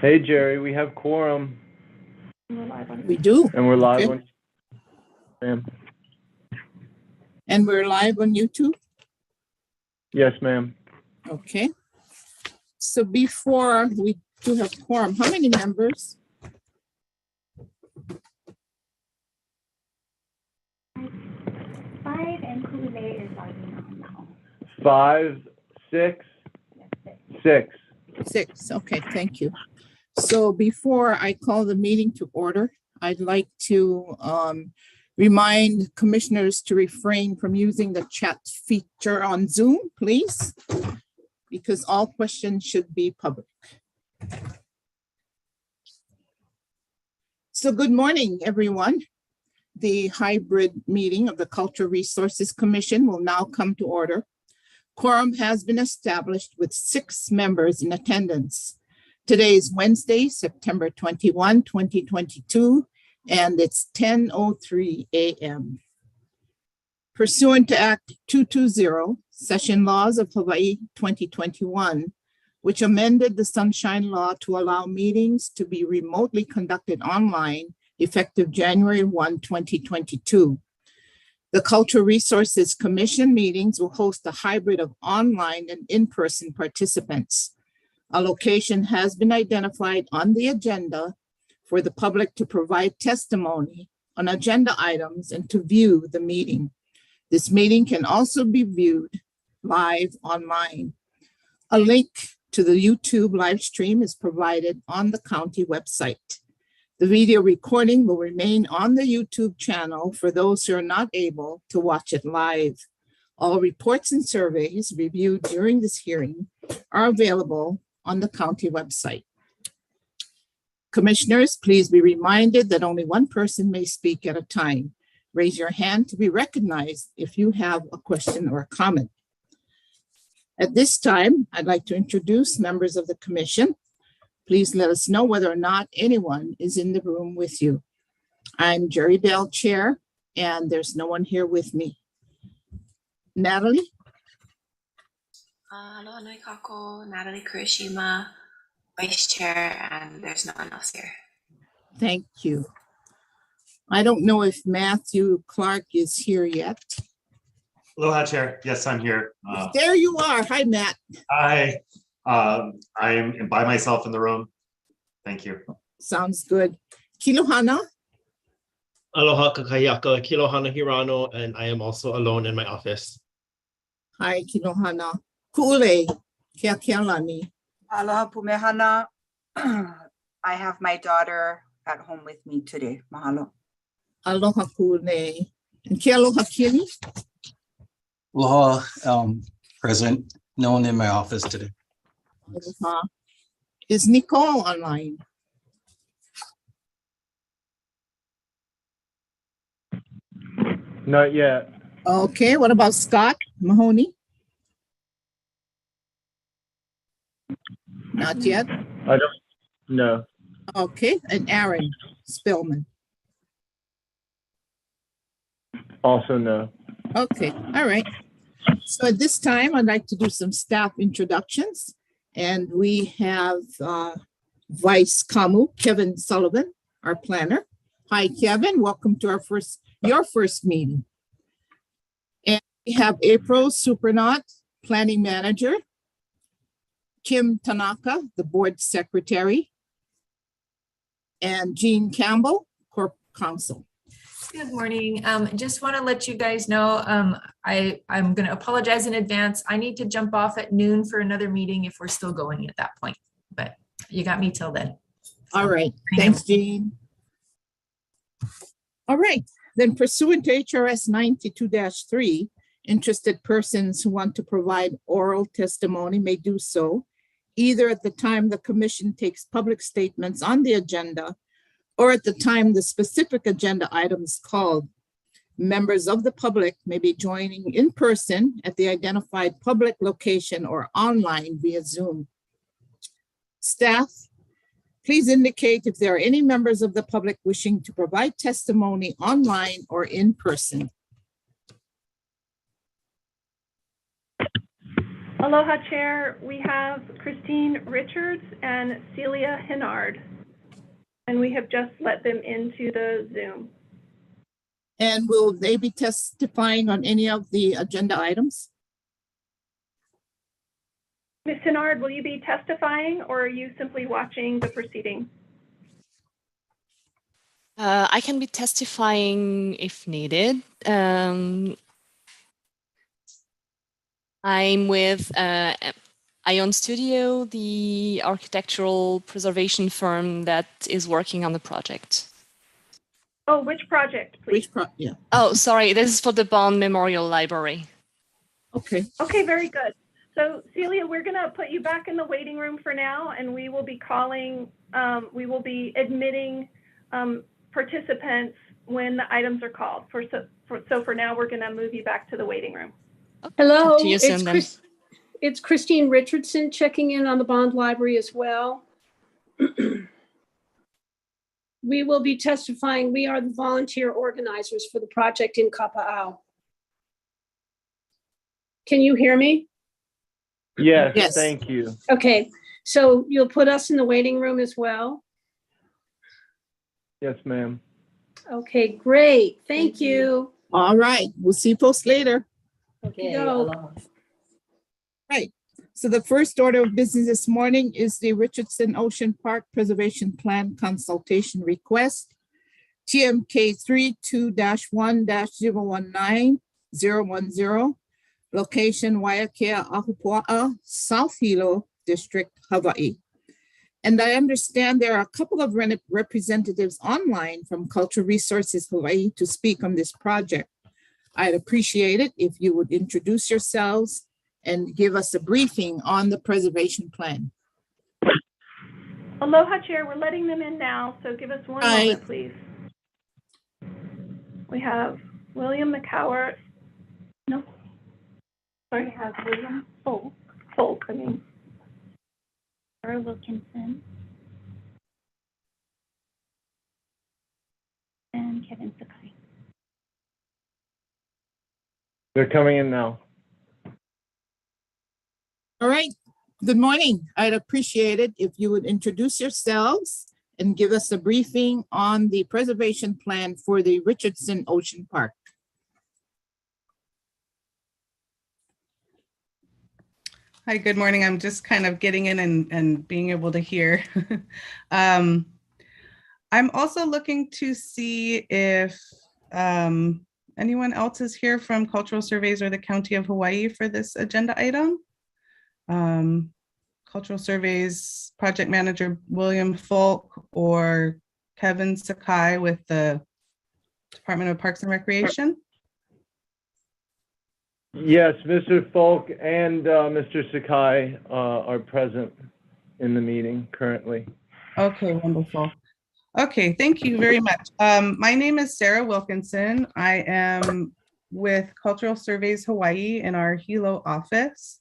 Hey, Jerry, we have quorum. We do. And we're live Okay. on. Ma'am. And we're live on YouTube. Yes, ma'am. Okay. So before we do have quorum, how many members? 5 and Kule is logging on now. 5, 6, 6. 6. Okay, thank you. So before I call the meeting to order, I'd like to remind commissioners to refrain from using the chat feature on Zoom, please, because all questions should be public. So good morning, everyone. The hybrid meeting of the Cultural Resources Commission will now come to order. Quorum has been established with 6 members in attendance. Today is Wednesday, September 21, 2022, and it's 10:03 a.m. Pursuant to Act 220, Session Laws of Hawaii 2021, which amended the Sunshine Law to allow meetings to be remotely conducted online effective January 1, 2022. The Cultural Resources Commission meetings will host a hybrid of online and in-person participants. A location has been identified on the agenda for the public to provide testimony on agenda items and to view the meeting. This meeting can also be viewed live online. A link to the YouTube live stream is provided on the county website. The video recording will remain on the YouTube channel for those who are not able to watch it live. All reports and surveys reviewed during this hearing are available on the county website. Commissioners, please be reminded that only one person may speak at a time. Raise your hand to be recognized if you have a question or a comment. At this time, I'd like to introduce members of the commission. Please let us know whether or not anyone is in the room with you. I'm Jerry Bell, Chair, and there's no one here with me. Natalie? Aloha nui kako, Natalie Kurishima, Vice Chair, and there's no one else here. Thank you. I don't know if Matthew Clark is here yet. Aloha, Chair. Yes, I'm here. There you are. Hi, Matt. Hi. I am by myself in the room. Thank you. Sounds good. Kilohana? Aloha kakayaka, Kilohana Hirano, and I am also alone in my office. Hi, Kilohana. Ku'ule, Keakealani. Aloha Pumehana. I have my daughter at home with me today. Mahalo. Aloha Ku'ule. And Kealoha Kili? Aloha, present, no one in my office today. Aloha. Is Nicole online? Not yet. Okay, what about Scott Mahoney? Not yet. I don't know. Okay, and Aaron Spillman. Also no. Okay, all right. So at this time, I'd like to do some staff introductions. And we have Vice Kamu, Kevin Sullivan, our planner. Hi, Kevin. Welcome to your first meeting. And we have April Supernaut, Planning Manager. Kim Tanaka, the Board Secretary. And Jean Campbell, Corp Counsel. Good morning. Just want to let you guys know, I'm going to apologize in advance. I need to jump off at noon for another meeting if we're still going at that point, but you got me till then. All right. Thanks, Jean. All right. Then pursuant to HRS 92-3, interested persons who want to provide oral testimony may do so either at the time the commission takes public statements on the agenda or at the time the specific agenda item is called. Members of the public may be joining in person at the identified public location or online via Zoom. Staff, please indicate if there are any members of the public wishing to provide testimony online or in person. Aloha Chair, we have Christine Richards and Celia Hennard. And we have just let them into the Zoom. And will they be testifying on any of the agenda items? Ms. Hennard, will you be testifying or are you simply watching the proceeding? I can be testifying if needed. I'm with Ion Studio, the architectural preservation firm that is working on the project. Oh, which project, please? Yeah. Oh, sorry, this is for the Bond Memorial Library. Okay. Okay, very good. So Celia, we're gonna put you back in the waiting room for now and we will be calling, we will be admitting participants when the items are called. So for now, we're gonna move you back to the waiting room. Hello, To you soon, then. it's Christine Richardson checking in on the Bond Library as well. We will be testifying. We are the volunteer organizers for the project in Kapa'au. Can you hear me? Yes, Yes. thank you. Okay, so you'll put us in the waiting room as well? Yes, ma'am. Okay, great. Thank you. All right. We'll see you folks later. Okay, go. Right. So the first order of business this morning is the Richardson Ocean Park Preservation Plan Consultation Request. TMK 32-1-019010. Location Waiakea Ahupua'a, South Hilo District, Hawaii. And I understand there are a couple of representatives online from Cultural Resources Hawaii to speak on this project. I'd appreciate it if you would introduce yourselves and give us a briefing on the preservation plan. Aloha Chair, we're letting them in now, so give us one Hi. moment, please. We have William McCower. No. Sorry. We have William Folk, I mean. Sarah Wilkinson, and Kevin Sakai. They're coming in now. All right. Good morning. I'd appreciate it if you would introduce yourselves and give us a briefing on the preservation plan for the Richardson Ocean Park. Hi, good morning. I'm just kind of getting in and being able to hear. I'm also looking to see if anyone else is here from Cultural Surveys or the County of Hawaii for this agenda item. Cultural Surveys Project Manager William Folk or Kevin Sakai with the Department of Parks and Recreation. Yes, Mr. Folk and Mr. Sakai are present in the meeting currently. Okay, wonderful. Okay, thank you very much. My name is Sarah Wilkinson. I am with Cultural Surveys Hawaii in our Hilo office.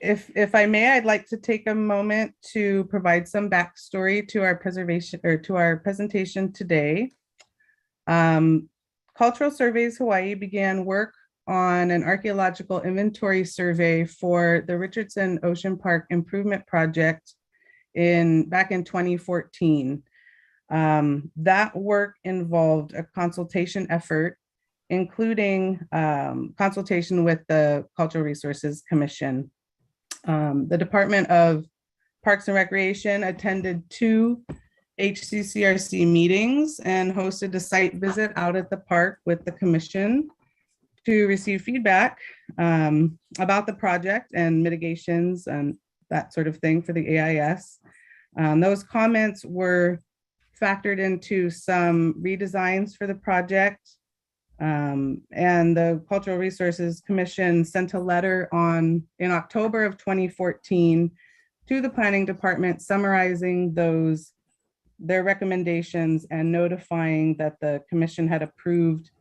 If I may, I'd like to take a moment to provide some backstory to our preservation or to our presentation today. Cultural Surveys Hawaii began work on an archaeological inventory survey for the Richardson Ocean Park Improvement Project back in 2014. That work involved a consultation effort, including consultation with the Cultural Resources Commission. The Department of Parks and Recreation attended 2 HCCRC meetings and hosted a site visit out at the park with the commission to receive feedback about the project and mitigations and that sort of thing for the AIS. Those comments were factored into some redesigns for the project. And the Cultural Resources Commission sent a letter in October of 2014 to the Planning Department summarizing their recommendations and notifying that the commission had approved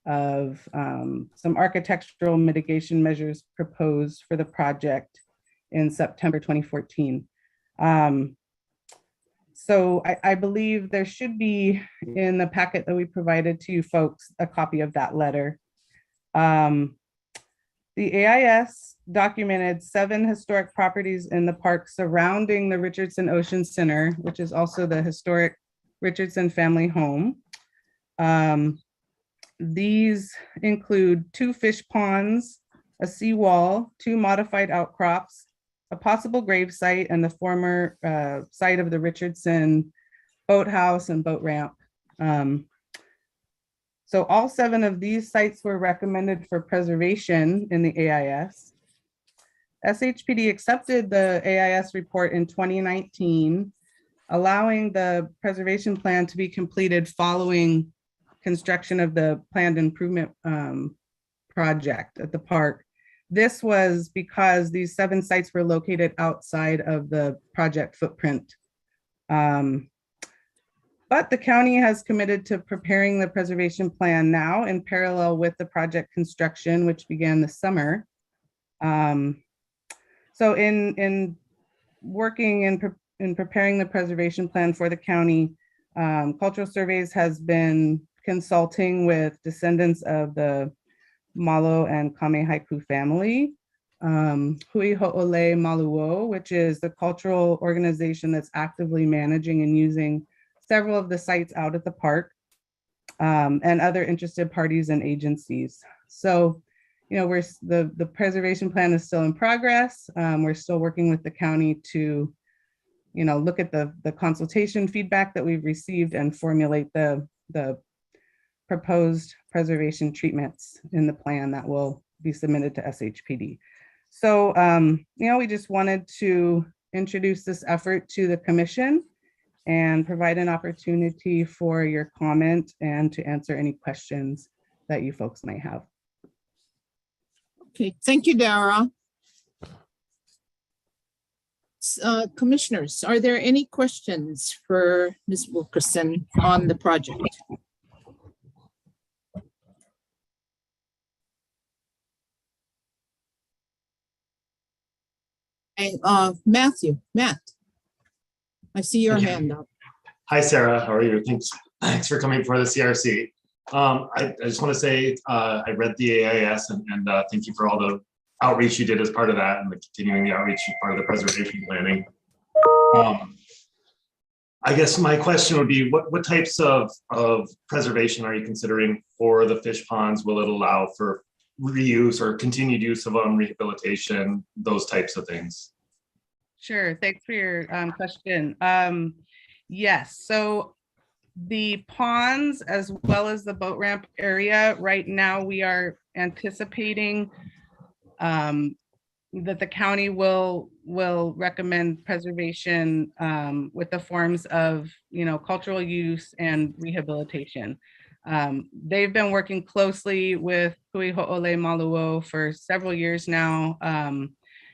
of some architectural mitigation measures proposed for the project in September 2014. So I believe there should be in the packet that we provided to you folks a copy of that letter. The The AIS documented 7 historic properties in the park surrounding the Richardson Ocean Center, which is also the historic Richardson family home. These include 2 fish ponds, a seawall, 2 modified outcrops, a possible grave site, and the former site of the Richardson boathouse and boat ramp. So all 7 of these sites were recommended for preservation in the AIS. SHPD accepted the AIS report in 2019, allowing the preservation plan to be completed following construction of the planned improvement project at the park. This was because these 7 sites were located outside of the project footprint. But the county has committed to preparing the preservation plan now in parallel with the project construction, which began this summer. So in working in preparing the preservation plan for the county, Cultural Surveys has been consulting with descendants of the Malo and Kame Haiku family, Hui Ho'ole Maluo, which is the cultural organization that's actively managing and using several of the sites out at the park, and other interested parties and agencies. So, you know, the preservation plan is still in progress. We're still working with the county to, you know, look at the consultation feedback that we've received and formulate the proposed preservation treatments in the plan that will be submitted to SHPD. So, you know, we just wanted to introduce this effort to the commission and provide an opportunity for your comment and to answer any questions that you folks might have. Okay, thank you, Dara. Commissioners, are there any questions for Ms. Wilkerson on the project? And Matt, I see your hand up. Hi, Sarah. How are you? Thanks for coming for the CRC. I just want to say I read the AIS and thank you for all the outreach you did as part of that and the continuing the outreach as part of the preservation planning. I guess my question would be, what types of preservation are you considering for the fish ponds? Will it allow for reuse or continued use of them, rehabilitation, those types of things? Sure, thanks for your question. Yes, so the ponds as well as the boat ramp area, right now we are anticipating that the county will recommend preservation with the forms of, you know, cultural use and rehabilitation. They've been working closely with Hui Ho'ole Maluo for several years now,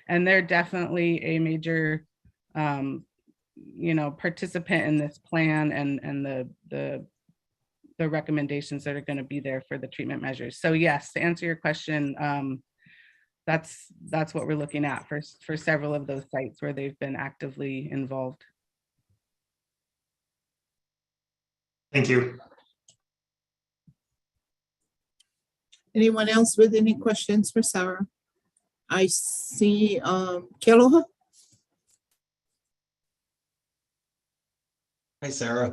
and they're definitely a major, you know, participant in this plan and the recommendations that are going to be there for the treatment measures. So yes, to answer your question, that's what we're looking at for several of those sites where they've been actively involved. Thank you. Anyone else with any questions for Sarah? I see Kealoha. Hi, Sarah.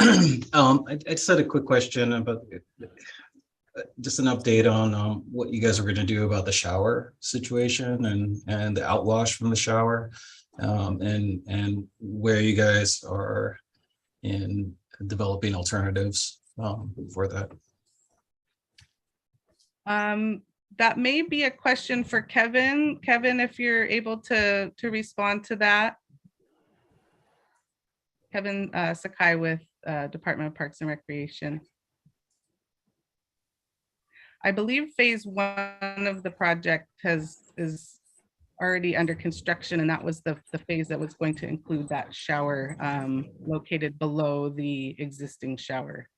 I just had a quick question about just an update on what you guys are going to do about the shower situation and the outwash from the shower, and where you guys are in developing alternatives for that. That may be a question for Kevin. Kevin, if you're able to respond to that. Kevin Sakai with Department of Parks and Recreation. I believe phase 1 of the project is already under construction, and that was the phase that was going to include that shower located below the existing shower.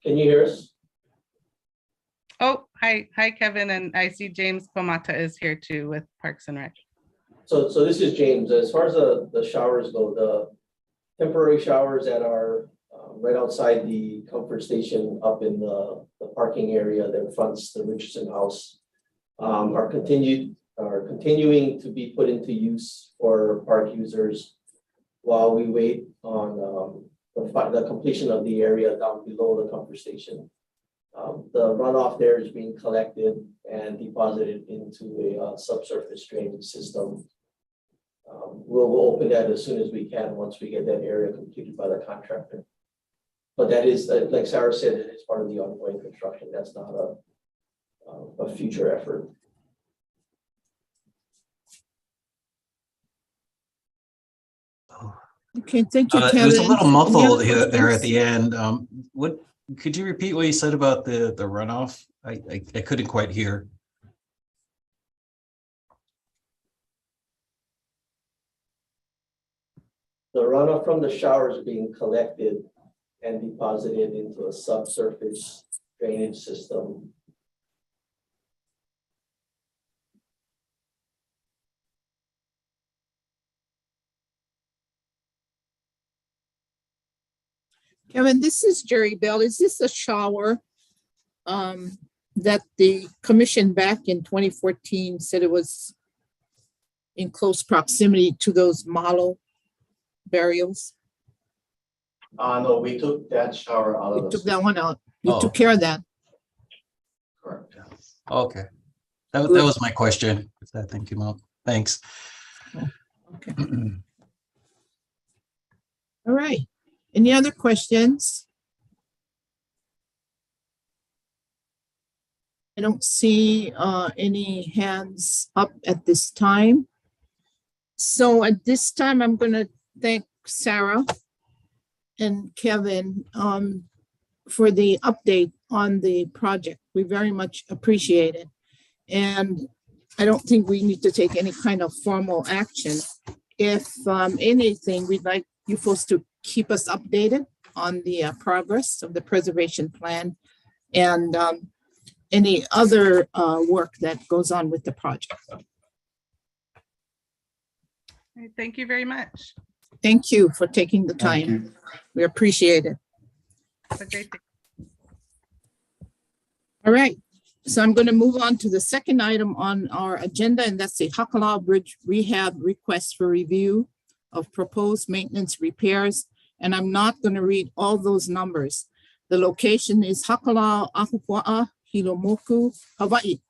Can you hear us? Oh, hi, Kevin, and I see James Pomata is here too with Parks and Rec. So this is James. As far as the showers go, the temporary showers that are right outside the comfort station up in the parking area that fronts the Richardson house, are continuing to be put into use for park users while we wait on the completion of the area down below the comfort station. The runoff there is being collected and deposited into a subsurface drainage system. We'll open that as soon as we can once we get that area completed by the contractor. But that is, like Sarah said, it is part of the ongoing construction. That's not a future effort. Okay, thank you, Kevin. It was a little Any muffled other there at questions? the end. What, could you repeat what you said about the runoff? I couldn't quite hear. The runoff from the showers being collected and deposited into a subsurface drainage system. Kevin, this is Jerry Bell. Is this a shower that the commission back in 2014 said it was in close proximity to those model burials? No, we took that shower out of You the. took that one out. You Oh. took care of that. Correct. Okay. That Good. was my question. If that thing came up. Thanks. Okay. All right. Any other questions? I don't see any hands up at this time. So at this time, I'm going to thank Sarah and Kevin for the update on the project. We very much appreciate it. And I don't think we need to take any kind of formal action. If anything, we'd like you folks to keep us updated on the progress of the preservation plan and any other work that goes on with the project. All right, thank you very much. Thank you for taking the Thank time. you. We appreciate it. Have a great day. All right, so I'm going to move on to the second item on our agenda, and that's the Hakala Bridge Rehab request for review of proposed maintenance repairs. And I'm not going to read all those numbers. The location is Hakala Ahupua'a, Hilomoku, Hawaiʻi.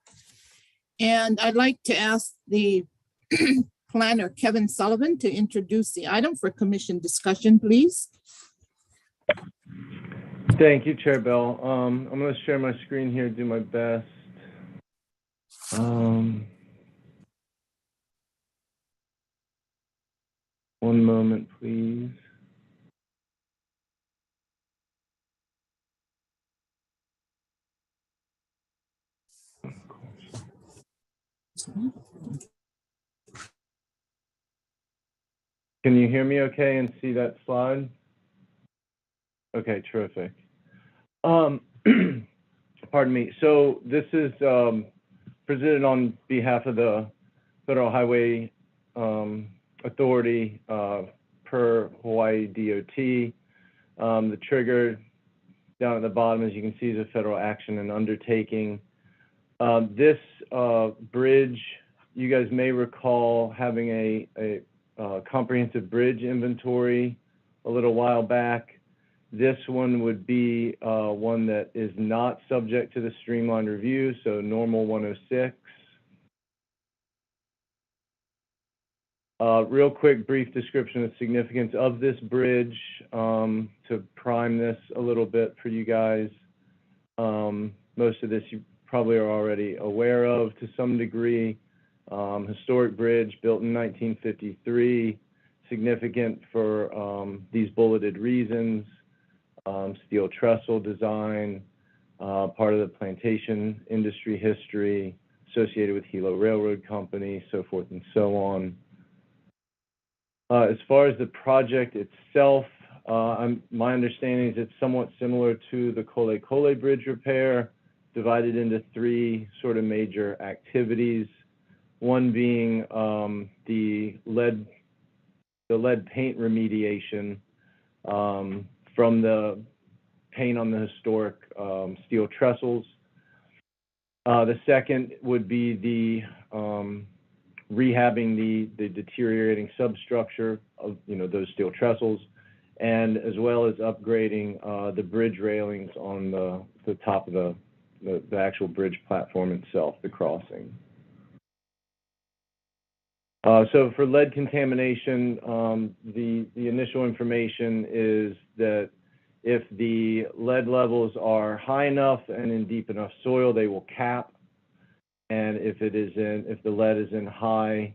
And I'd like to ask the planner, Kevin Sullivan, to introduce the item for commission discussion, please. Thank you, Chair Bell. I'm going to share my screen here, do my best. One moment, please. Can you hear me okay and see that slide? Okay, terrific. Pardon me. So this is presented on behalf of the Federal Highway Authority per Hawaii DOT. The trigger down at the bottom, as you can see, is a federal action and undertaking. This bridge, you guys may recall having a comprehensive bridge inventory a little while back. This one would be one that is not subject to the streamlined review, so normal 106. Real quick, brief description of significance of this bridge to prime this a little bit for you guys. Most of this you probably are already aware of to some degree. Historic bridge built in 1953, significant for these bulleted reasons. Steel trestle design, part of the plantation industry history associated with Hilo Railroad Company, so forth and so on. As far as the project itself, my understanding is it's somewhat similar to the Kole Kole Bridge repair, divided into three sort of major activities. One being the lead paint remediation from the paint on the historic steel trestles. The second would be the rehabbing the deteriorating substructure of, those steel trestles, and as well as upgrading the bridge railings on the top of the actual bridge platform itself, the crossing. So for lead contamination, the initial information is that if the lead levels are high enough and in deep enough soil, they will cap. And if the lead is in high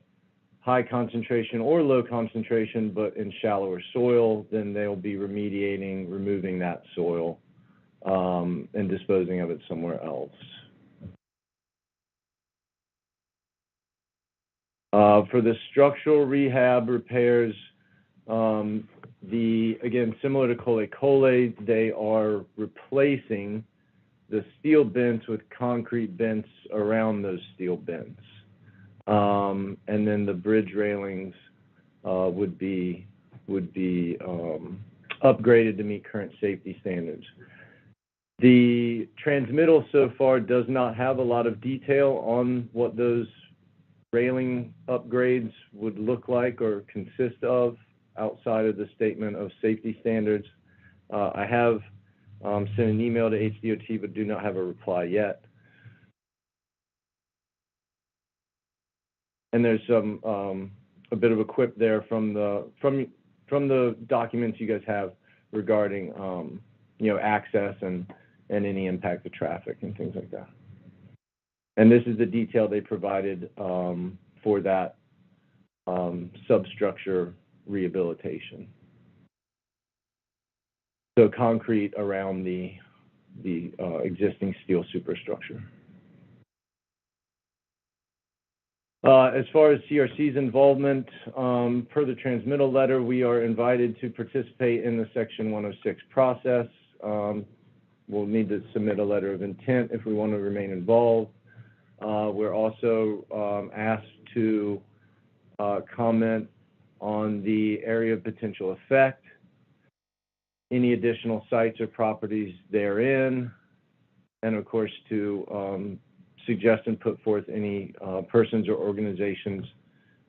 concentration or low concentration, but in shallower soil, then they'll be removing that soil and disposing of it somewhere else. For the structural rehab repairs, again, similar to Kole, they are replacing the steel bents with concrete bents around those steel bents. And then the bridge railings would be upgraded to meet current safety standards. The transmittal so far does not have a lot of detail on what those railing upgrades would look like or consist of outside of the statement of safety standards. I have sent an email to HDOT, but do not have a reply yet. And there's a bit of a quip there from the documents you guys have regarding access and any impact to traffic and things like that. And this is the detail they provided for that substructure rehabilitation. So concrete around the existing steel superstructure. As far as CRC's involvement, per the transmittal letter, we are invited to participate in the Section 106 process. We'll need to submit a letter of intent if we want to remain involved. We're also asked to comment on the area of potential effect, any additional sites or properties therein, and of course to suggest and put forth any persons or organizations,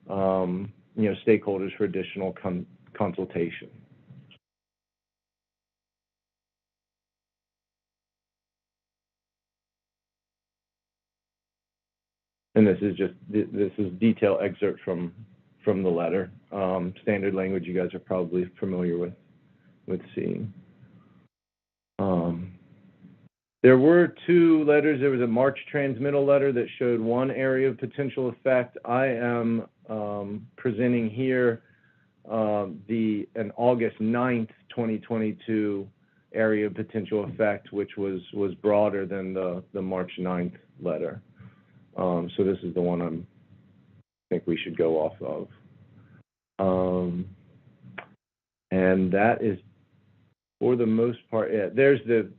stakeholders for additional consultation. And this is detailed excerpt from the letter. Standard language you guys are probably familiar with seeing. There were two letters. There was a March transmittal letter that showed one area of potential effect. I am presenting here an August 9th, 2022 area of potential effect, which was broader than the March 9th letter. So this is the one I think we should go off of. And that is, for the most part, yeah, there's the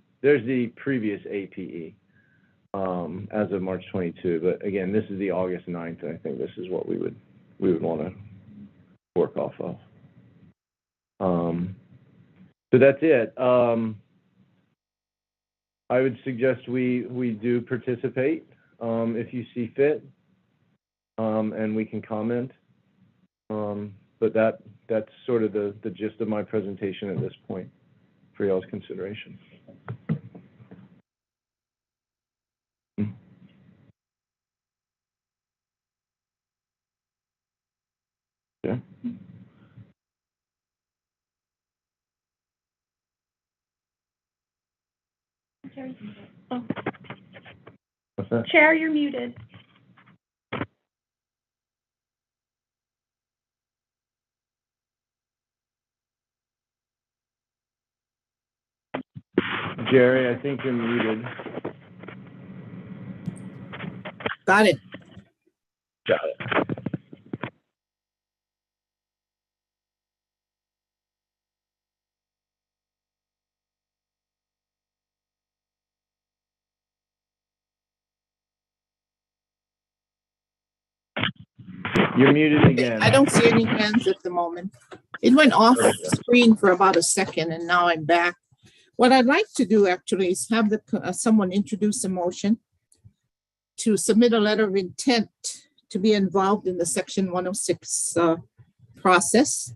previous APE as of March 22. But again, this is the August 9th, and I think this is what we would want to work off of. So that's it. I would suggest we do participate if you see fit, and we can comment. But that's sort of the gist of my presentation at this point for y'all's consideration. Yeah. Oh. What's that? Chair, you're muted. Jerry, I think you're muted. Got it. Got it. You're muted again. I don't see any hands at the moment. It went off screen for about a second and now I'm back. What I'd like to do actually is have someone introduce a motion to submit a letter of intent to be involved in the Section 106 process.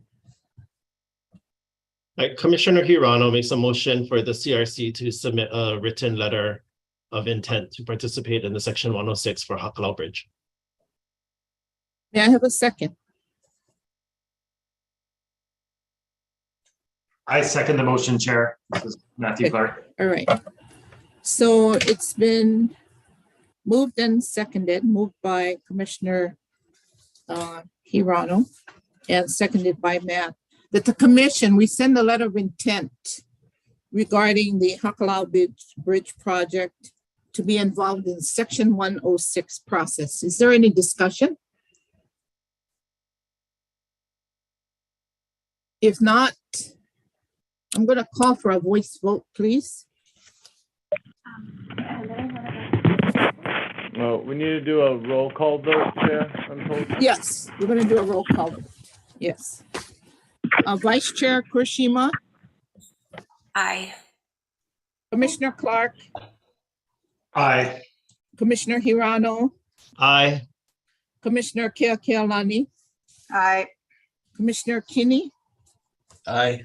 Commissioner Hirano makes a motion for the CRC to submit a written letter of intent to participate in the Section 106 for Hakala Bridge. May I have a second? I second the motion, Chair. This is Matthew Okay. Clark. All right. So it's been moved and seconded, moved by Commissioner Hirano and seconded by Matt, that the commission, we send a letter of intent regarding the Hakala Bridge project to be involved in Section 106 process. Is there any discussion? If not, I'm going to call for a voice vote, please. Well, we need to do a roll call vote, Chair, I'm told. Yes, we're going to do a roll call vote. Yes. Vice Chair Kurishima, Aye. Commissioner Clark, Aye. Commissioner Hirano, Aye. Commissioner Keakealani, Aye. Commissioner Kinney, Aye.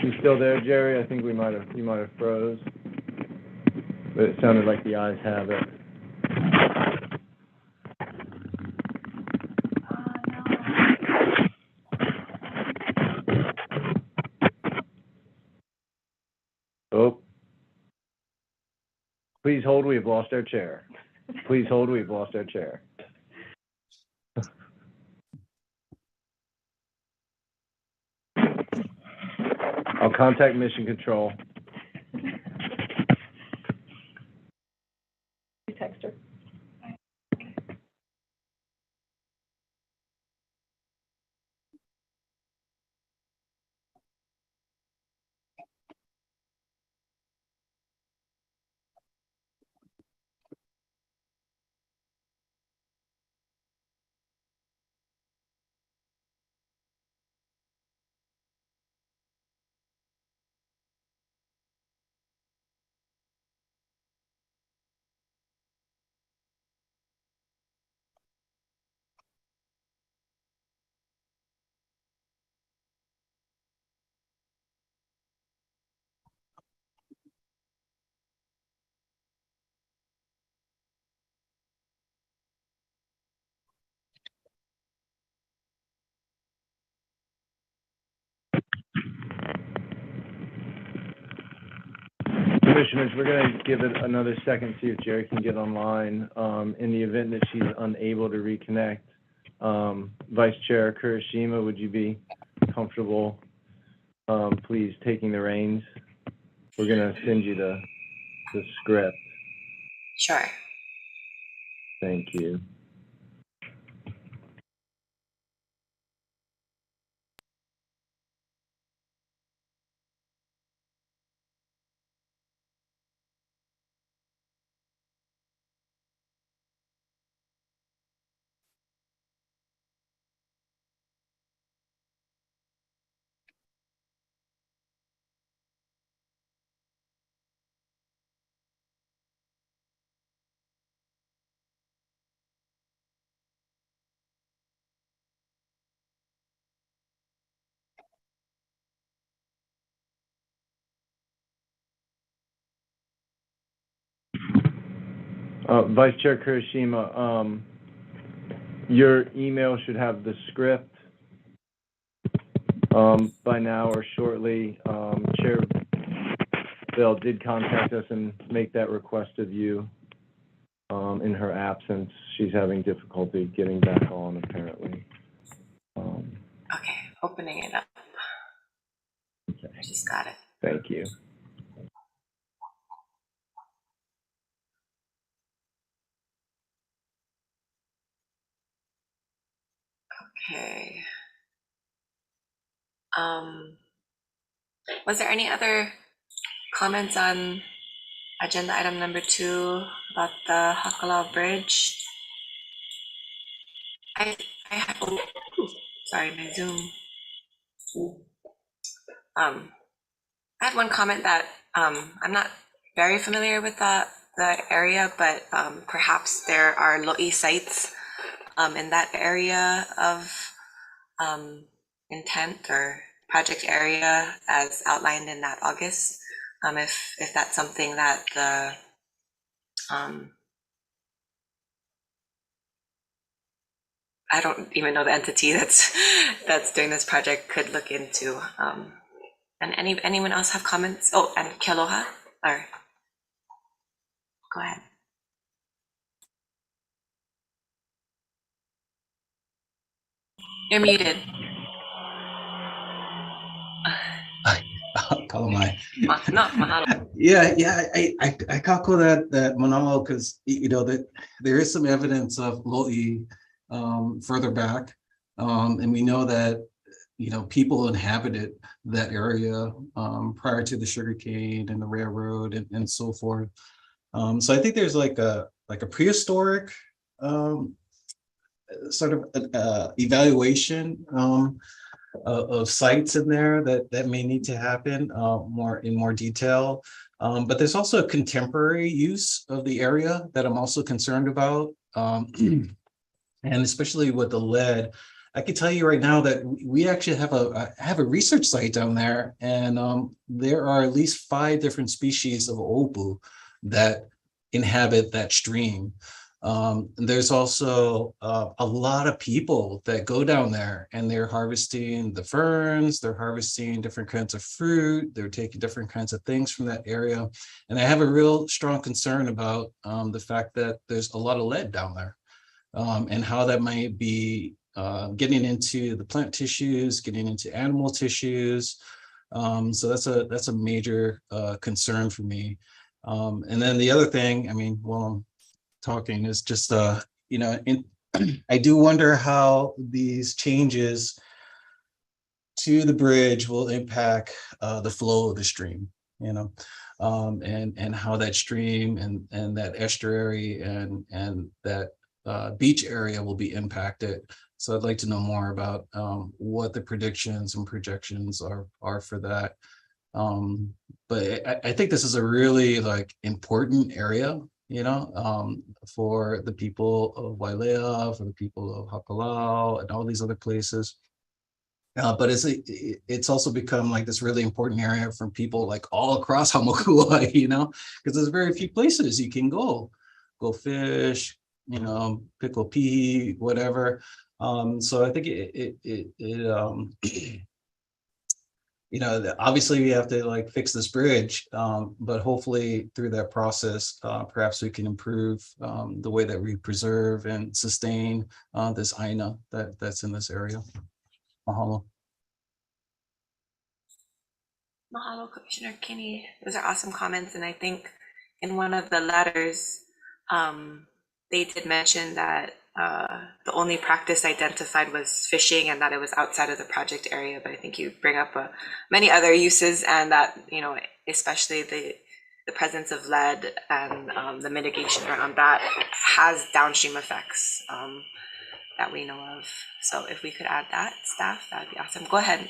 You still there, Jerry? I think you might have froze. But it sounded like the ayes have it. Oh. Please hold, we've lost our chair. Please hold, we've lost our chair. I'll contact Mission Control. Text her. Commissioners, we're going to give it another second, see if Jerry can get online. In the event that she's unable to reconnect, Vice Chair Kurishima, would you be comfortable, please, taking the reins? We're going to send you the script. Sure. Thank you. Vice Chair Kurishima, your email should have the script by now or shortly. Chair Bell did contact us and make that request of you in her absence. She's having difficulty getting back on, apparently. Okay, opening it up. Okay. Just got it. Thank you. Okay. Was there any other comments on agenda item number 2 about the Hakala Bridge? I have, oh, sorry, my Zoom. I had one comment that I'm not very familiar with the area, but perhaps there are lo'i sites in that area of intent or project area as outlined in that August. If that's something that the I don't even know the entity that's doing this project could look into. And anyone else have comments? Oh, and Kealoha, or go ahead. You're muted. Kalamai. No, mahalo. Yeah, I calco that Manalo, because you know that there is some evidence of lo'i further back, and we know that people inhabited that area prior to the sugarcane and the railroad and so forth. So I think there's like a prehistoric sort of evaluation of sites in there that may need to happen in more detail. But there's also a contemporary use of the area that I'm also concerned about. And especially with the lead, I can tell you right now that we actually have a research site down there, and there are at least 5 different species of opu that inhabit that stream. There's also a lot of people that go down there, and they're harvesting the ferns, they're harvesting different kinds of fruit, they're taking different kinds of things from that area. And I have a real strong concern about the fact that there's a lot of lead down there, and how that might be getting into the plant tissues, getting into animal tissues. So that's a major concern for me. And then the other thing, I mean, while I'm talking, is just I do wonder how these changes to the bridge will impact the flow of the stream, and how that stream and that estuary and that beach area will be impacted. So I'd like to know more about what the predictions and projections are for that. But I think this is a really important area, for the people of Wailea, for the people of Hakala and all these other places. But it's also become like this really important area for people like all across Hamakua, because there's very few places you can go fish, pickle pea, whatever. So I think obviously we have to fix this bridge, but hopefully through that process, perhaps we can improve the way that we preserve and sustain this aina that's in this area. Mahalo. Mahalo, Commissioner Kinney. Those are awesome comments. And I think in one of the letters, they did mention that the only practice identified was fishing and that it was outside of the project area. But I think you bring up many other uses, and that, especially the presence of lead and the mitigation around that has downstream effects that we know of. So if we could add that, staff, that'd be awesome. Go ahead,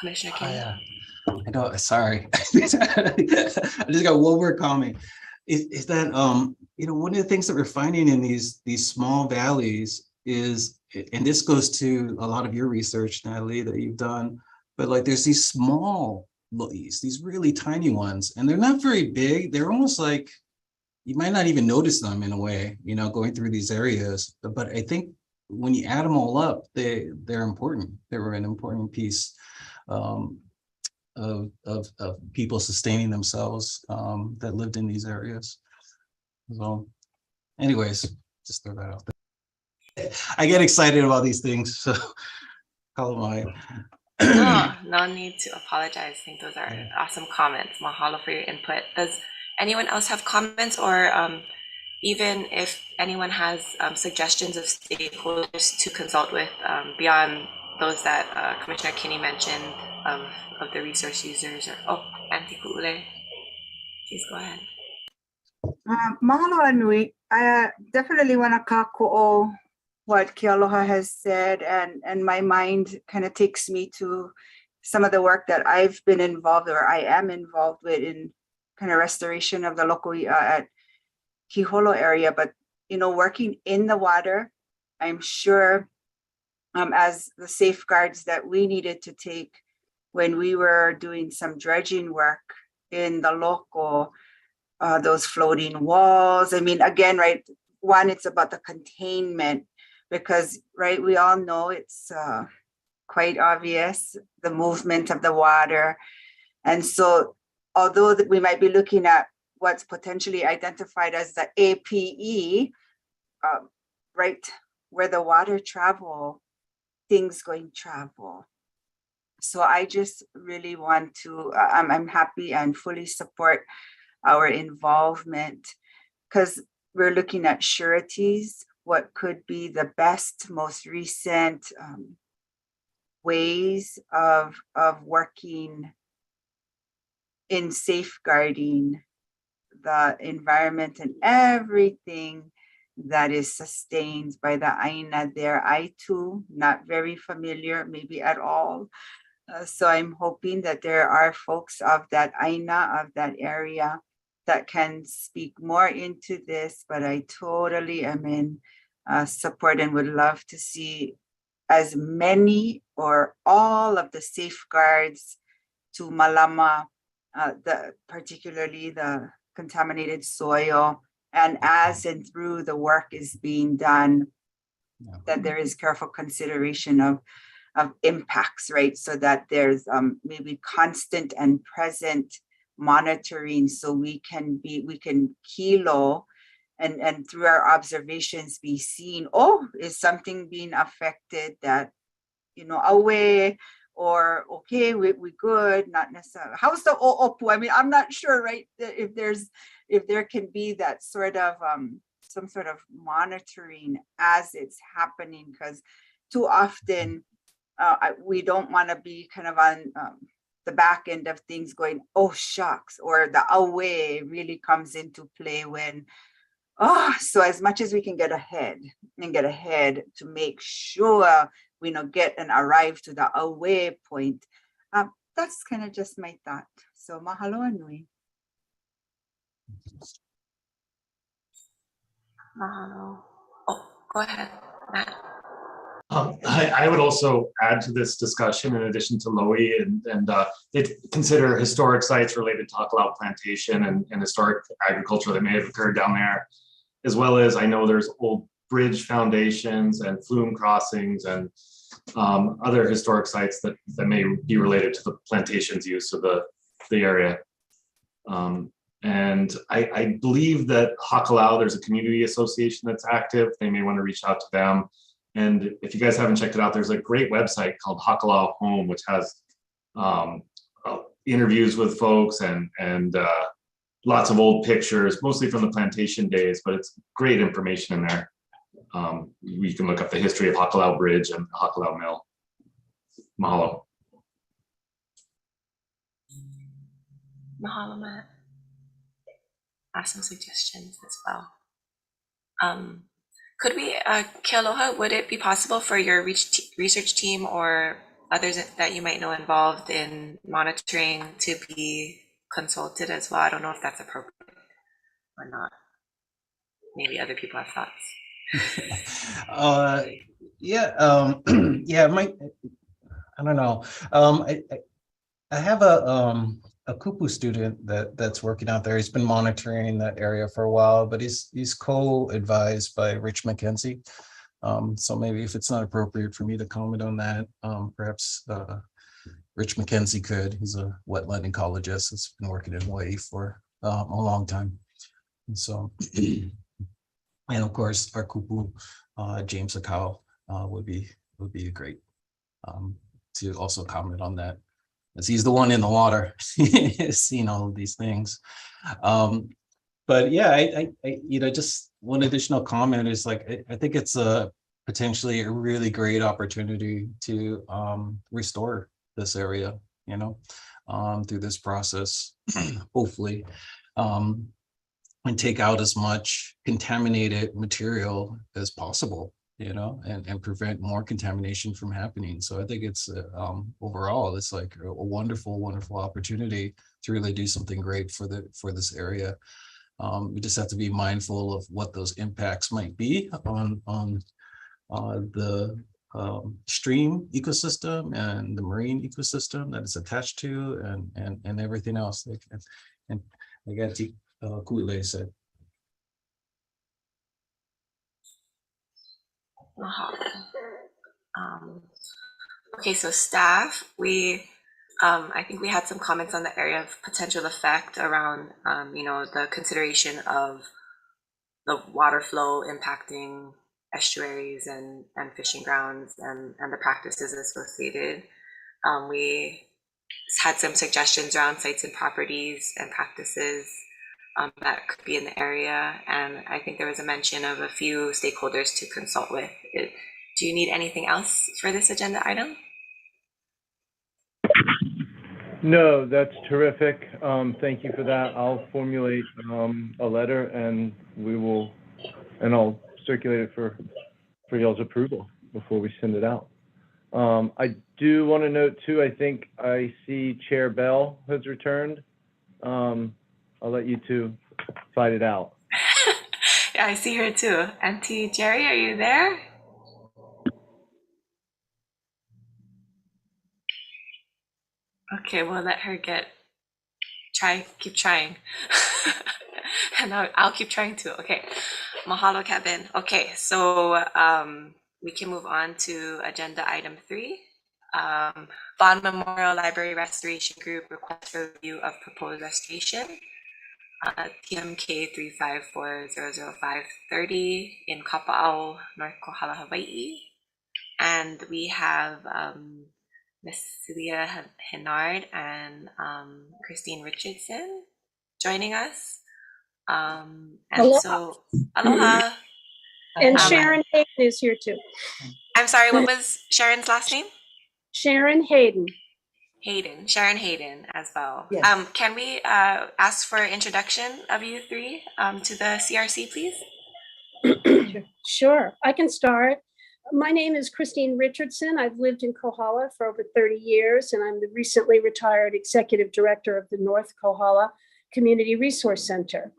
Commissioner Kinney. Yeah. I know, sorry. I just got one more comment. Is that one of the things that we're finding in these small valleys is, and this goes to a lot of your research, Natalie, that you've done, but there's these small lo'is, these really tiny ones, and they're not very big. They're almost like you might not even notice them in a way, going through these areas. But I think when you add them all up, they're important. They were an important piece of people sustaining themselves that lived in these areas. So anyways, just throw that out there. I get excited about these things, so Kalamai. No need to apologize. I think those are awesome comments. Mahalo for your input. Does anyone else have comments or even if anyone has suggestions of stakeholders to consult with beyond those that Commissioner Kinney mentioned of the resource users or, oh, Auntie Ku'ule, please go ahead. Mahalo Anui. I definitely want to kako'o what Kealoha has said, and my mind kind of takes me to some of the work that I've been involved or I am involved with in kind of restoration of the lokoi'a at Kiholo area. But, you know, working in the water, I'm sure as the safeguards that we needed to take when we were doing some dredging work in the loko, those floating walls. I mean, again, right, one, it's about the containment because, right, we all know it's quite obvious, the movement of the water. And so although that we might be looking at what's potentially identified as the APE, right, where the water travel, things going travel. So I just really want to, I'm happy and fully support our involvement because we're looking at sureties, what could be the best, most recent ways of working in safeguarding the environment and everything that is sustained by the Aina there. I too, not very familiar, maybe at all. So I'm hoping that there are folks of that Aina, of that area, that can speak more into this, but I totally am in support and would love to see as many or all of the safeguards to Malama, particularly the contaminated soil, and as and through the work is being done, that there is careful consideration of impacts, right? So that there's maybe constant and present monitoring, so we can kilo and through our observations be seen, oh, is something being affected that, you know, away or okay, we good, not necessarily. How's the oopu? I mean, I'm not sure, right? If there can be that sort of some sort of monitoring as it's happening, because too often we don't want to be kind of on the back end of things going, oh shucks, or the away really comes into play when, so as much as we can get ahead to make sure we get and arrive to the away point. That's kind of just my thought. So mahalo anui. Mahalo. Oh, go ahead, Matt. I would also add to this discussion, in addition to Loie, and consider historic sites related to Hakala plantation and historic agriculture that may have occurred down there, as well as I know there's old bridge foundations and flume crossings and other historic sites that may be related to the plantation's use of the area. And I believe that Hakala, there's a community association that's active. They may want to reach out to them. And if you guys haven't checked it out, there's a great website called Hakala Home, which has interviews with folks and lots of old pictures, mostly from the plantation days, but it's great information in there. You can look up the history of Hakala Bridge and Hakala Mill. Mahalo. Mahalo, Matt. Awesome suggestions as well. Could we, Kealoha, would it be possible for your research team or others that you might know involved in monitoring to be consulted as well? I don't know if that's appropriate or not. Maybe other people have thoughts. Yeah, I don't know. I have a kupu student that's working out there. He's been monitoring that area for a while, but he's co-advised by Rich McKenzie. So maybe if it's not appropriate for me to comment on that, perhaps Rich McKenzie could. He's a wetland ecologist that's been working in Hawaiʻi for a long time. And so, and of course, our kupu, James Hakala, would be great to also comment on that, as he's the one in the water, seeing all of these things. But yeah, just one additional comment is like, I think it's potentially a really great opportunity to restore this area, through this process, hopefully, and take out as much contaminated material as possible, and prevent more contamination from happening. So I think it's overall, it's like a wonderful, wonderful opportunity to really do something great for this area. We just have to be mindful of what those impacts might be on the stream ecosystem and the marine ecosystem that it's attached to, and everything else. And I got to Kule said. Okay, so staff, I think we had some comments on the area of potential effect around, the consideration of the water flow impacting estuaries and fishing grounds and the practices associated. We had some suggestions around sites and properties and practices that could be in the area. And I think there was a mention of a few stakeholders to consult with. Do you need anything else for this agenda item? No, that's terrific. Thank you for that. I'll formulate a letter and I'll circulate it for y'all's approval before we send it out. I do want to note too, I think I see Chair Bell has returned. I'll let you two fight it out. Yeah, I see her too. Auntie Jerry, are you there? Okay, we'll let her keep trying. And I'll keep trying too. Okay, mahalo, Kevin. Okay, so we can move on to agenda item 3. Bond Memorial Library Restoration Group request for review of proposed restoration. TMK 354-00530 in Kapa'au, North Kohala, Hawaii. And we have Miss Celia Hennard and Christine Richardson joining us. And Aloha. so, aloha. And Sharon Hayden is here too. I'm sorry, what was Sharon's last name? Sharon Hayden. Sharon Hayden as well. Yes. Can we ask for introduction of you three to the CRC, please? Sure, I can start. My name is Christine Richardson. I've lived in Kohala for over 30 years, and I'm the recently retired executive director of the North Kohala Community Resource Center.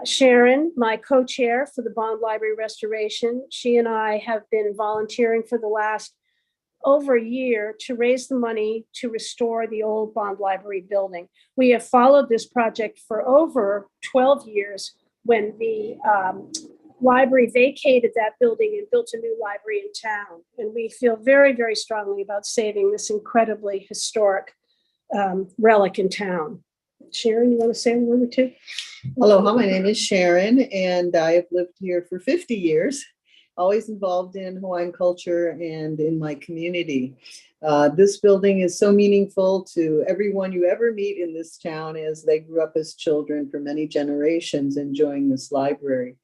Sharon, my co-chair for the Bond Library Restoration, she and I have been volunteering for the last over a year to raise the money to restore the old Bond Library building. We have followed this project for over 12 years when the library vacated that building and built a new library in town. And we feel very, very strongly about saving this incredibly historic relic in town. Sharon, you want to say a word or two? Aloha, my name is Sharon, and I've lived here for 50 years, always involved in Hawaiian culture and in my community. This building is so meaningful to everyone you ever meet in this town, as they grew up as children for many generations enjoying this library.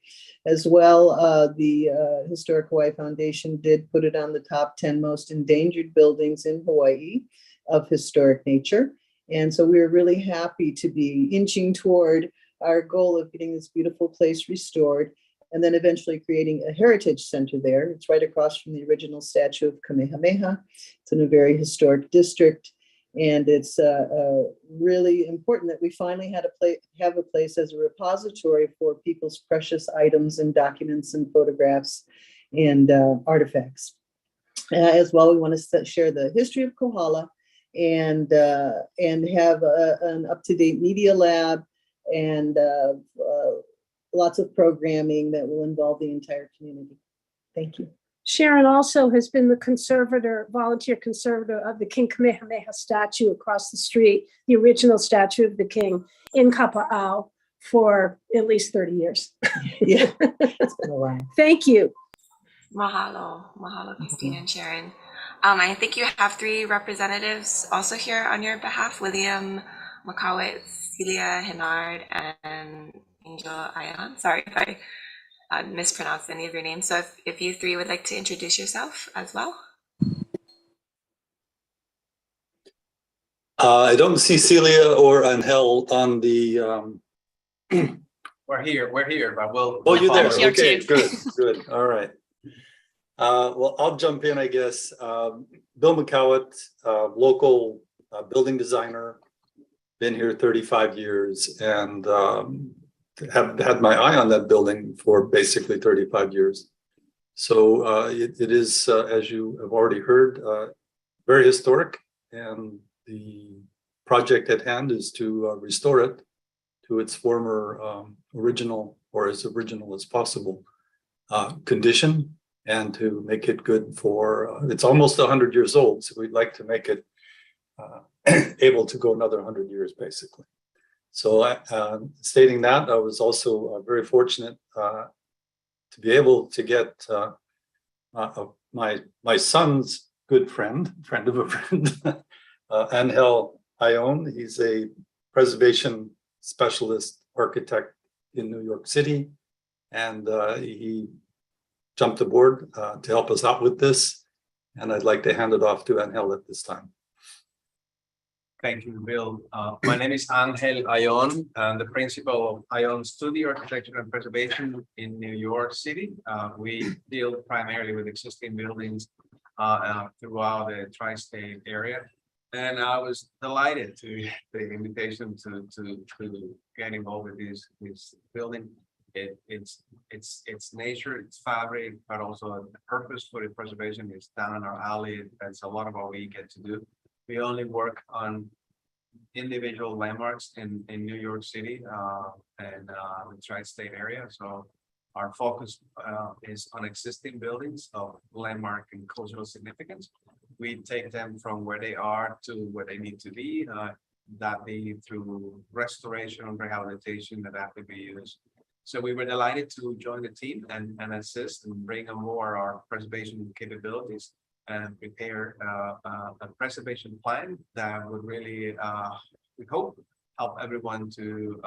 As well, the Historic Hawaii Foundation did put it on the top 10 most endangered buildings in Hawaii of historic nature. And so we're really happy to be inching toward our goal of getting this beautiful place restored, and then eventually creating a heritage center there. It's right across from the original statue of Kamehameha. It's in a very historic district, and it's really important that we finally have a place as a repository for people's precious items and documents and photographs and artifacts. As well, we want to share the history of Kohala and have an up-to-date media lab and lots of programming that will involve the entire community. Thank you. Sharon also has been the volunteer conservator of the King Kamehameha statue across the street, the original statue of the king in Kapa'au, for at least 30 years. Yeah, it's been a while. Thank you. Mahalo, Christine and Sharon. I think you have 3 representatives also here on your behalf, William Makawitz, Celia Hennard, and Angel Ion. Sorry if I mispronounced any of your names. So if you three would like to introduce yourself as well. I don't see Celia or Angel on the. We're here, but we'll. Oh, you're there. I'm here Okay, too. good, good. All right. Well, I'll jump in, I guess. Bill McCowett, local building designer, been here 35 years and have had my eye on that building for basically 35 years. So it is, as you have already heard, very historic, and the project at hand is to restore it to its former original, or as original as possible, condition, and to make it good for, it's almost 100 years old, so we'd like to make it able to go another 100 years, basically. So stating that, I was also very fortunate to be able to get my son's good friend of a friend, Angel Ion. He's a preservation specialist architect in New York City, and he jumped aboard to help us out with this, and I'd like to hand it off to Angel at this time. Thank you, Bill. My name is Angel Ion. I'm the principal of Ion Studio Architecture and Preservation in New York City. We deal primarily with existing buildings throughout the tri-state area. And I was delighted to get the invitation to get involved with this building. It's nature, it's fabric, but also the purpose for the preservation is down in our alley. That's a lot of what we get to do. We only work on individual landmarks in New York City and the tri-state area. So our focus is on existing buildings of landmark and cultural significance. We take them from where they are to where they need to be, that be through restoration and rehabilitation that have to be used. So we were delighted to join the team and assist and bring on more our preservation capabilities and prepare a preservation plan that would really, we hope, help everyone to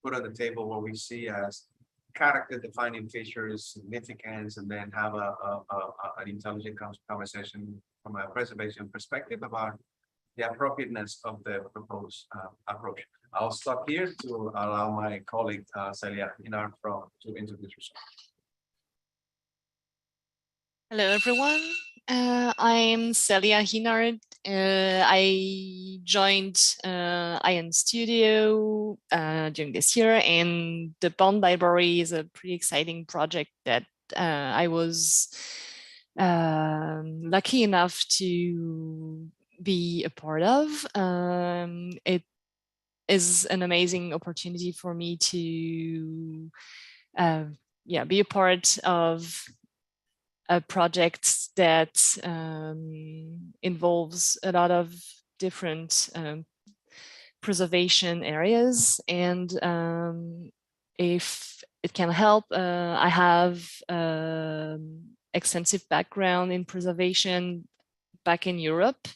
put on the table what we see as character-defining features, significance, and then have an intelligent conversation from a preservation perspective about the appropriateness of the proposed approach. I'll stop here to allow my colleague Celia Hinard to introduce herself. Hello, everyone. I'm Celia Hinard. I joined Ion Studio during this year, and the Bond Library is a pretty exciting project that I was lucky enough to be a part of. It is an amazing opportunity for me to be a part of a project that involves a lot of different preservation areas, and if it can help, I have extensive background in preservation back in Europe,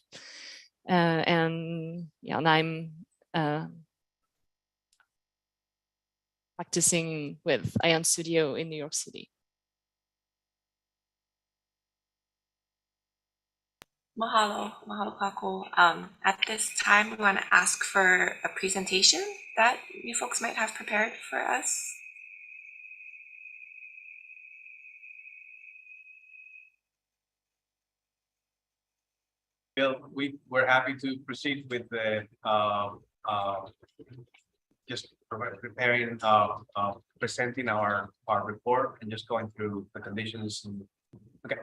and I'm practicing with Ion Studio in New York City. Mahalo, mahalo kako. At this time, we want to ask for a presentation that you folks might have prepared for us. Bill, we're happy to proceed with the just preparing, presenting our report and just going through the conditions. And, okay.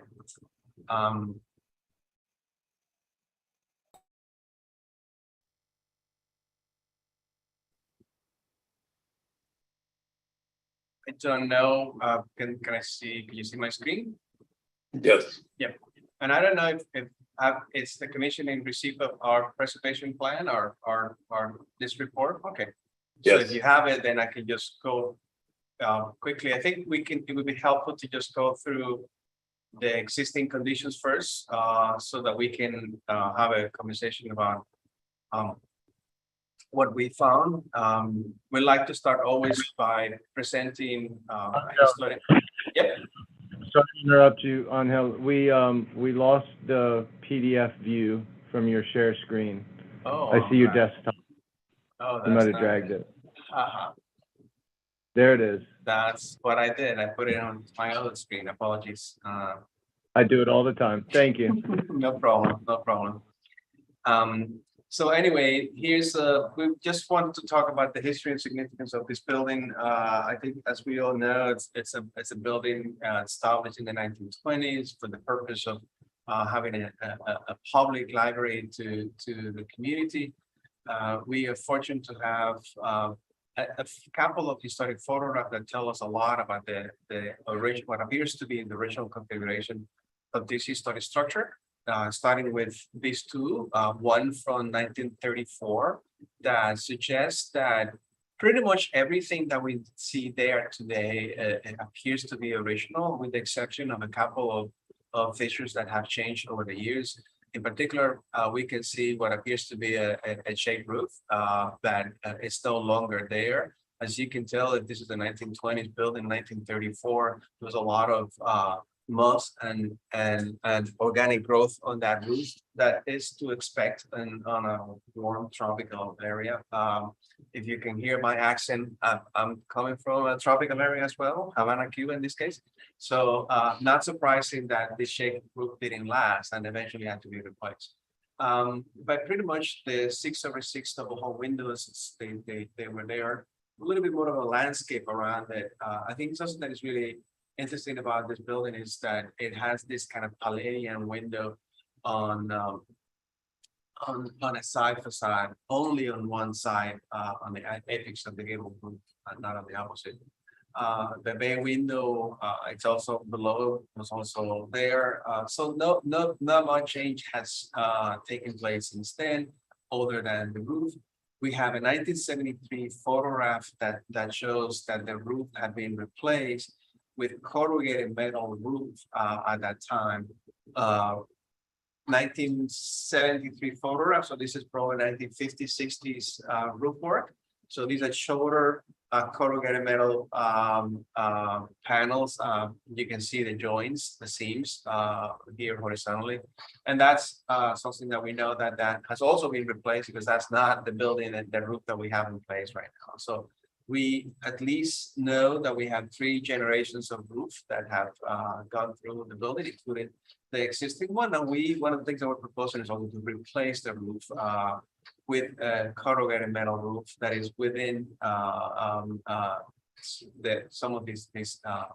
I don't know. Can I see? Can you see my screen? Yes. Yeah. And I don't know if it's the commission in receipt of our preservation plan or this report. Okay. So Yes. if you have it, then I can just go quickly. I think it would be helpful to just go through the existing conditions first, so that we can have a conversation about what we found. We like to start always by presenting a historic. Yep. Sorry to interrupt you, Angel. We lost the PDF view from your share screen. Oh, I see your right. desktop. Oh, You might have not dragged good. it. Haha. There it is. That's what I did. I put it on my other screen. Apologies. I do it all the time. Thank you. No problem. No problem. So anyway, here's we just wanted to talk about the history and significance of this building. I think, as we all know, it's a building established in the 1920s for the purpose of having a public library to the community. We are fortunate to have a couple of historic photographs that tell us a lot about the original, what appears to be the original configuration of this historic structure. Starting with these two, one from 1934 that suggests that pretty much everything that we see there today appears to be original, with the exception of a couple of features that have changed over the years. In particular, we can see what appears to be a shade roof that is no longer there. As you can tell, if this is a 1920s building, 1934, there was a lot of moss and organic growth on that roof that is to expect on a warm tropical area. If you can hear my accent, I'm coming from a tropical area as well, Havana, Cuba in this case. So not surprising that this shake roof didn't last and eventually had to be replaced. But pretty much the 6/6 double hole windows, they were there. A little bit more of a landscape around it. I think something that is really interesting about this building is that it has this kind of Palladian window on a side facade, only on one side, on the apex of the gable roof, not on the opposite. The bay window, it's also below, was also there. So not much change has taken place since then, other than the roof. We have a 1973 photograph that shows that the roof had been replaced with corrugated metal roof at that time. 1973 photograph, so this is probably 1950s, 60s roof work. So these are shorter corrugated metal panels. You can see the joints, the seams here horizontally. And that's something that we know that has also been replaced, because that's not the building and the roof that we have in place right now. So we at least know that we have 3 generations of roof that have gone through the building, including the existing one. And one of the things that we're proposing is also to replace the roof with a corrugated metal roof that is within some of these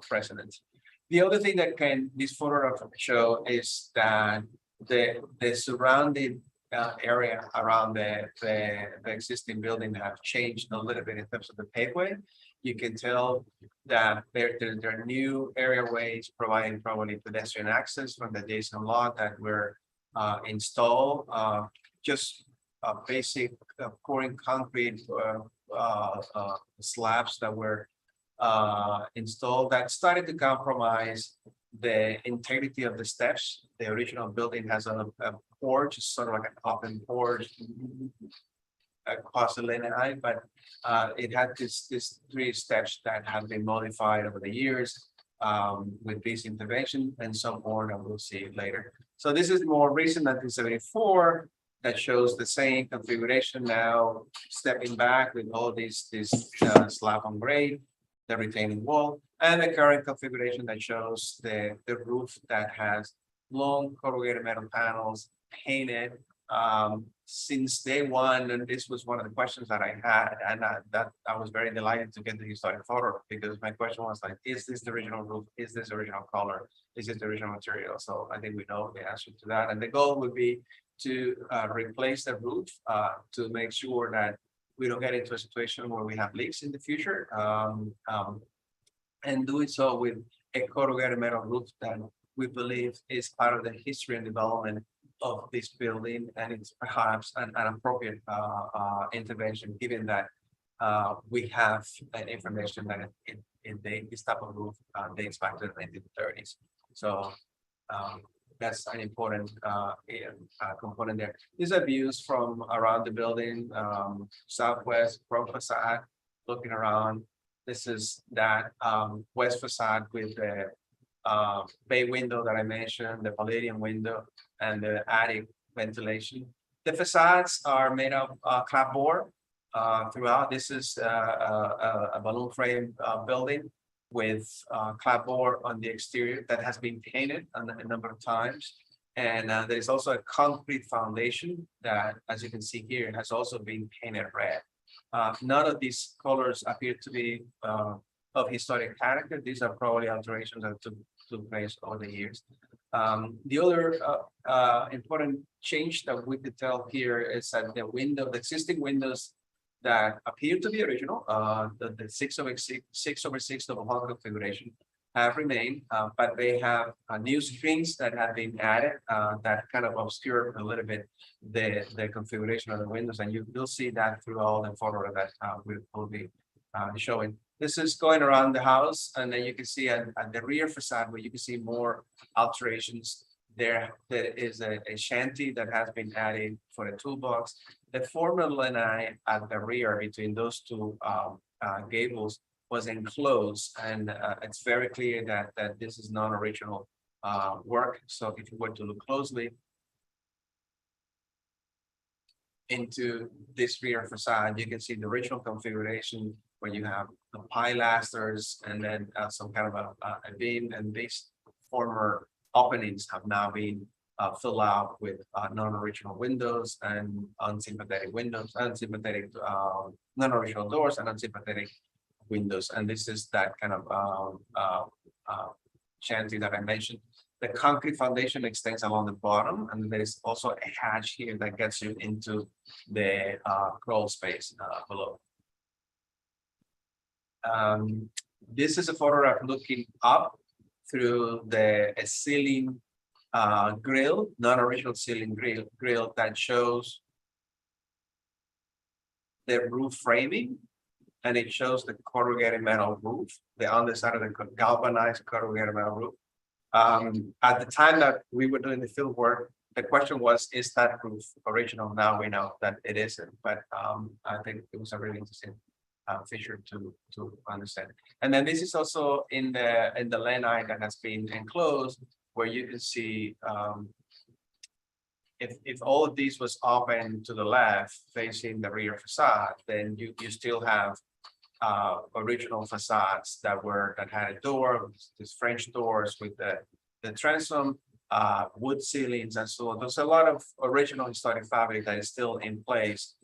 precedents. The other thing that this photograph show is that the surrounding area around the existing building have changed a little bit in terms of the paveway. You can tell that there are new areaways providing probably pedestrian access from the adjacent lot that were installed. Just basic pouring concrete slabs that were installed that started to compromise the integrity of the steps. The original building has a porch, sort of like an open porch across the linear, but it had these 3 steps that have been modified over the years with this intervention, and some more that we'll see later. So this is more recent, 1974, that shows the same configuration now, stepping back with all these slab on grade, the retaining wall, and the current configuration that shows the roof that has long corrugated metal panels painted since day one. And this was one of the questions that I had, and I was very delighted to get the historic photo, because my question was like, is this the original roof? Is this original color? Is this the original material? So I think we know the answer to that. And the goal would be to replace the roof to make sure that we don't get into a situation where we have leaks in the future, and doing so with a corrugated metal roof that we believe is part of the history and development of this building, and it's perhaps an appropriate intervention, given that we have information that this type of roof dates back to the 1930s. So that's an important component there. These are views from around the building, southwest front facade, looking around. This is that west facade with the bay window that I mentioned, the palladium window, and the attic ventilation. The facades are made of clapboard throughout. This is a balloon frame building with clapboard on the exterior that has been painted a number of times. And there's also a concrete foundation that, as you can see here, has also been painted red. None of these colors appear to be of historic character. These are probably alterations that took place over the years. The other important change that we could tell here is that the existing windows that appear to be original, the 6/6 double hall configuration have remained, but they have new screens that have been added that kind of obscure a little bit the configuration of the windows, and you'll see that through all the photo that we'll be showing. This is going around the house, and then you can see at the rear facade where you can see more alterations. There is a shanty that has been added for the toolbox. The former lanai at the rear between those two gables was enclosed, and it's very clear that this is non-original work. So if you were to look closely into this rear facade, you can see the original configuration where you have the pilasters and then some kind of a beam, and these former openings have now been filled out with non-original windows and unsympathetic windows, unsympathetic non-original doors and unsympathetic windows. And this is that kind of shanty that I mentioned. The concrete foundation extends along the bottom, and there is also a hatch here that gets you into the crawl space below. This is a photograph looking up through the ceiling grill, non-original ceiling grill that shows the roof framing, and it shows the corrugated metal roof, the underside of the galvanized corrugated metal roof. At the time that we were doing the field work, the question was, is that roof original? Now we know that it isn't, but I think it was a really interesting feature to understand. And then this is also in the lanai that has been enclosed, where you can see if all of these was open to the left facing the rear facade, then you still have original facades that had a door, these French doors with the transom, wood ceilings, and so on. There's a lot of original historic fabric that is still in place,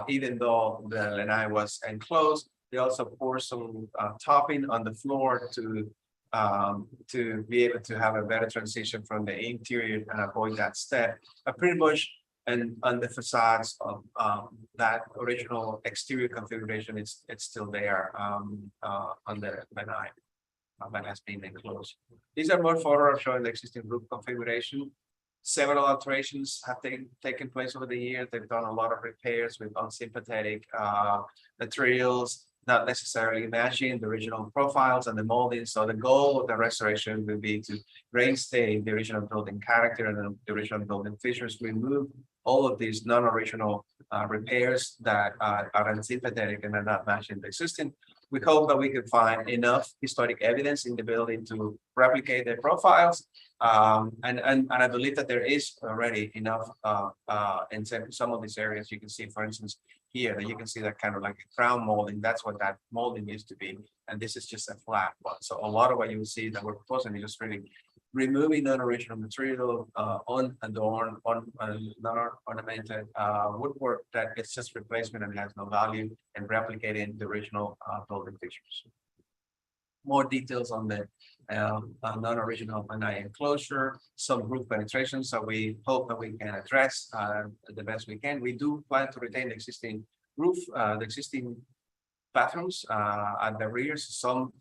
even though the lanai was enclosed. They also poured some topping on the floor to be able to have a better transition from the interior and avoid that step. But pretty much, and on the facades of that original exterior configuration, it's still there on the lanai that has been enclosed. These are more photographs showing the existing roof configuration. Several alterations have taken place over the years. They've done a lot of repairs with unsympathetic materials, not necessarily matching the original profiles and the molding. So the goal of the restoration will be to reinstate the original building character and the original building features, remove all of these non-original repairs that are unsympathetic and are not matching the existing. We hope that we can find enough historic evidence in the building to replicate their profiles. And I believe that there is already enough in some of these areas. You can see, for instance, here that you can see that kind of like a crown molding. That's what that molding used to be. And this is just a flat one. So a lot of what you will see that we're proposing is just really removing non-original material, non-ornamented woodwork that it's just replacement and has no value, and replicating the original building features. More details on the non-original lanai enclosure, some roof penetration. So we hope that we can address the best we can. We do plan to retain the existing roof, the existing bathrooms at the rear. Some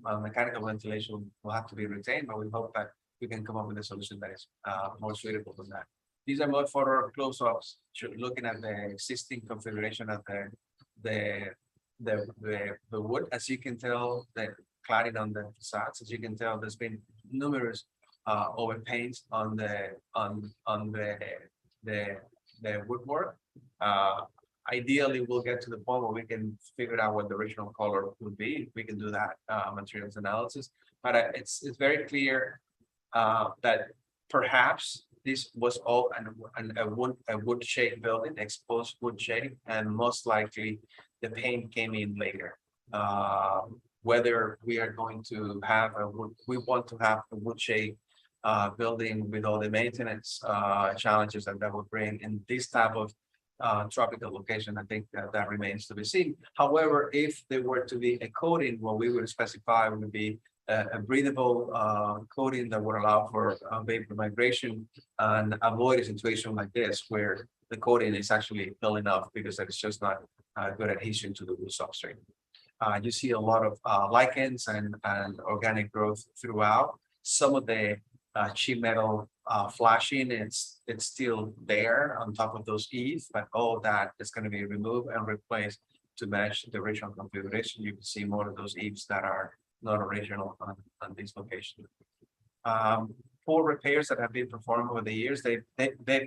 mechanical ventilation will have to be retained, but we hope that we can come up with a solution that is more suitable than that. These are more photo close-ups looking at the existing configuration of the wood. As you can tell, the cladding on the facades, as you can tell, there's been numerous overpaint on the woodwork. Ideally, we'll get to the point where we can figure out what the original color would be. We can do that materials analysis, but it's very clear that perhaps this was all a wood shade building, exposed wood shade, and most likely the paint came in later. Whether we are going to have we want to have a wood shade building with all the maintenance challenges that would bring in this type of tropical location, I think that remains to be seen. However, if there were to be a coating, what we would specify would be a breathable coating that would allow for vapor migration and avoid a situation like this where the coating is actually filling up because it's just not good adhesion to the wood substrate. You see a lot of lichens and organic growth throughout. Some of the sheet metal flashing, it's still there on top of those eaves, but all that is going to be removed and replaced to match the original configuration. You can see more of those eaves that are not original on this location. For repairs that have been performed over the years, they've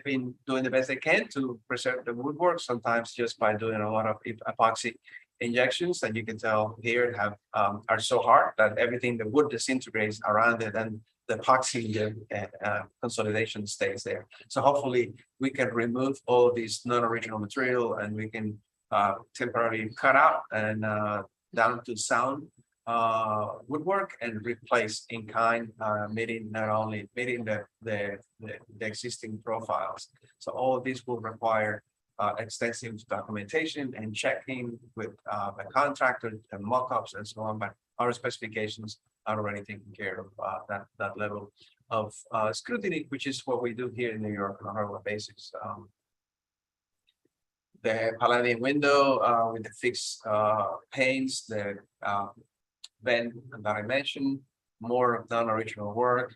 been doing the best they can to preserve the woodwork, sometimes just by doing a lot of epoxy injections that you can tell here are so hard that everything, the wood disintegrates around it and the epoxy consolidation stays there. So hopefully we can remove all of these non-original material and we can temporarily cut out and down to sound woodwork and replace in kind, meeting the existing profiles. So all of this will require extensive documentation and checking with the contractor and mock-ups and so on, but our specifications are already taking care of that level of scrutiny, which is what we do here in New York on a regular basis. The Palladian window with the fixed panes, the vent that I mentioned, more of non-original work.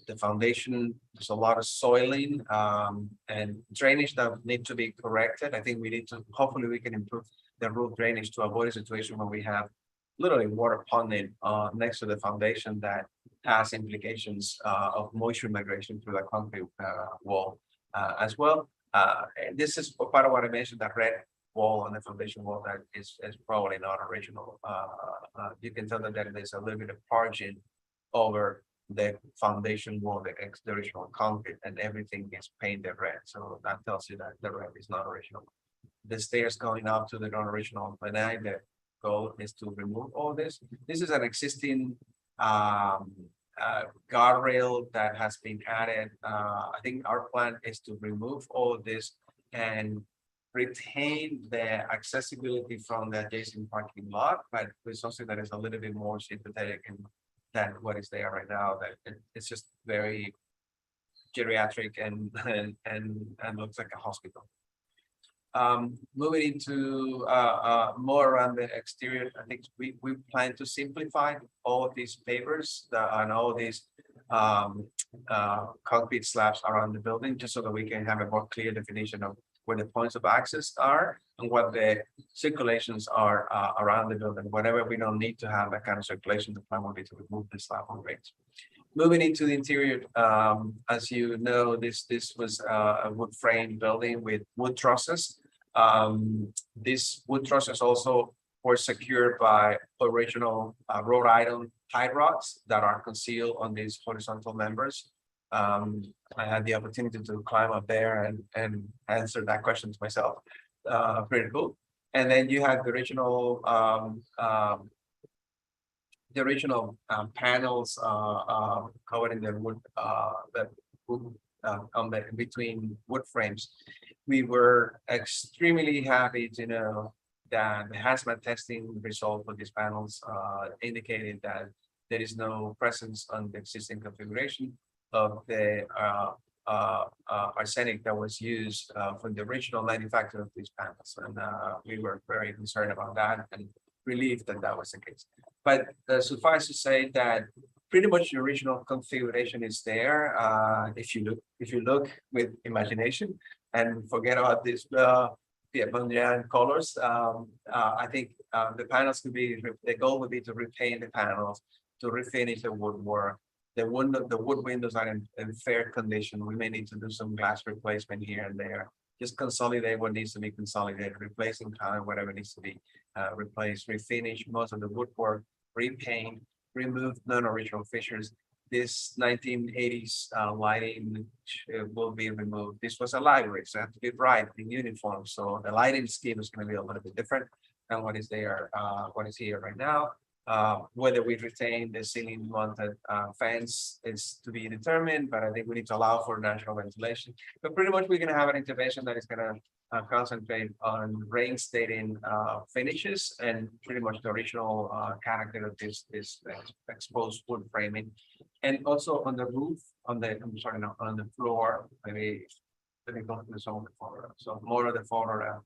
The foundation, there's a lot of soiling and drainage that need to be corrected. I think we need to, hopefully we can improve the roof drainage to avoid a situation where we have literally water ponding next to the foundation that has implications of moisture migration through the concrete wall as well. This is part of what I mentioned, that red wall on the foundation wall that is probably not original. You can tell that there's a little bit of parging over the foundation wall, the original concrete, and everything is painted red. So that tells you that the red is not original. The stairs going up to the non-original lanai, the goal is to remove all this. This is an existing guardrail that has been added. I think our plan is to remove all of this and retain the accessibility from the adjacent parking lot, but with something that is a little bit more sympathetic than what is there right now. That it's just very geriatric and looks like a hospital. Moving into more around the exterior, I think we plan to simplify all of these pavers and all of these concrete slabs around the building, just so that we can have a more clear definition of where the points of access are and what the circulations are around the building. Whenever we don't need to have that kind of circulation, the plan will be to remove the slab on grades. Moving into the interior, as you know, this was a wood frame building with wood trusses. These wood trusses also were secured by original Rhode Island tie rods that are concealed on these horizontal members. I had the opportunity to climb up there and answer that question to myself. Pretty cool. And then you had the original panels covered in the wood, between wood frames. We were extremely happy to know that the hazmat testing result for these panels indicated that there is no presence on the existing configuration of the arsenic that was used for the original manufacture of these panels. And we were very concerned about that and relieved that that was the case. But suffice to say that pretty much the original configuration is there. If you look with imagination and forget about this Piedmontese colors, I think the panels could be, the goal would be to repaint the panels, to refinish the woodwork, The wood windows are in fair condition. We may need to do some glass replacement here and there. Just consolidate what needs to be consolidated, replacing time, whatever needs to be replaced, refinish most of the woodwork, repaint, remove non-original fixtures. This 1980s lighting will be removed. This was a library, so I have to be bright in uniform. So the lighting scheme is going to be a little bit different than what is there, what is here right now. Whether we retain the ceiling mounted fans is to be determined, but I think we need to allow for natural ventilation. But pretty much we're going to have an intervention that is going to concentrate on reinstating finishes and pretty much the original character of this exposed wood framing. And also on the roof, on the floor, maybe let me go to this on the photo. So more of the photo.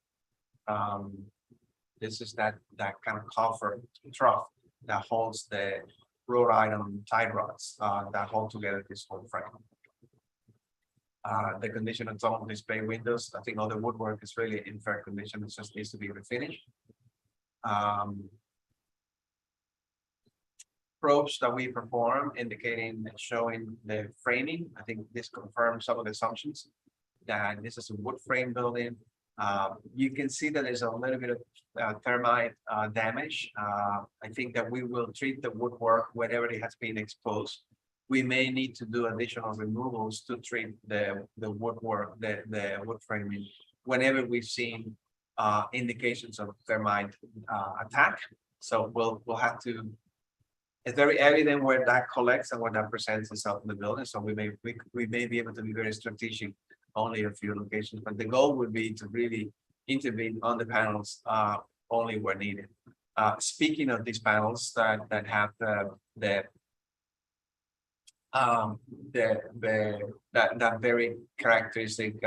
This is that kind of coffer trough that holds the wrought iron tie rods that hold together this whole frame. The condition of some of these bay windows, I think all the woodwork is really in fair condition. It just needs to be refinished. Probes that we perform indicating showing the framing. I think this confirms some of the assumptions that this is a wood frame building. You can see that there's a little bit of termite damage. I think that we will treat the woodwork wherever it has been exposed. We may need to do additional removals to treat the woodwork, the wood framing, whenever we've seen indications of termite attack. So we'll have to. It's very evident where that collects and where that presents itself in the building. So we may be able to be very strategic. Only a few locations, but the goal would be to really intervene on the panels only where needed. Speaking of these panels that have that very characteristic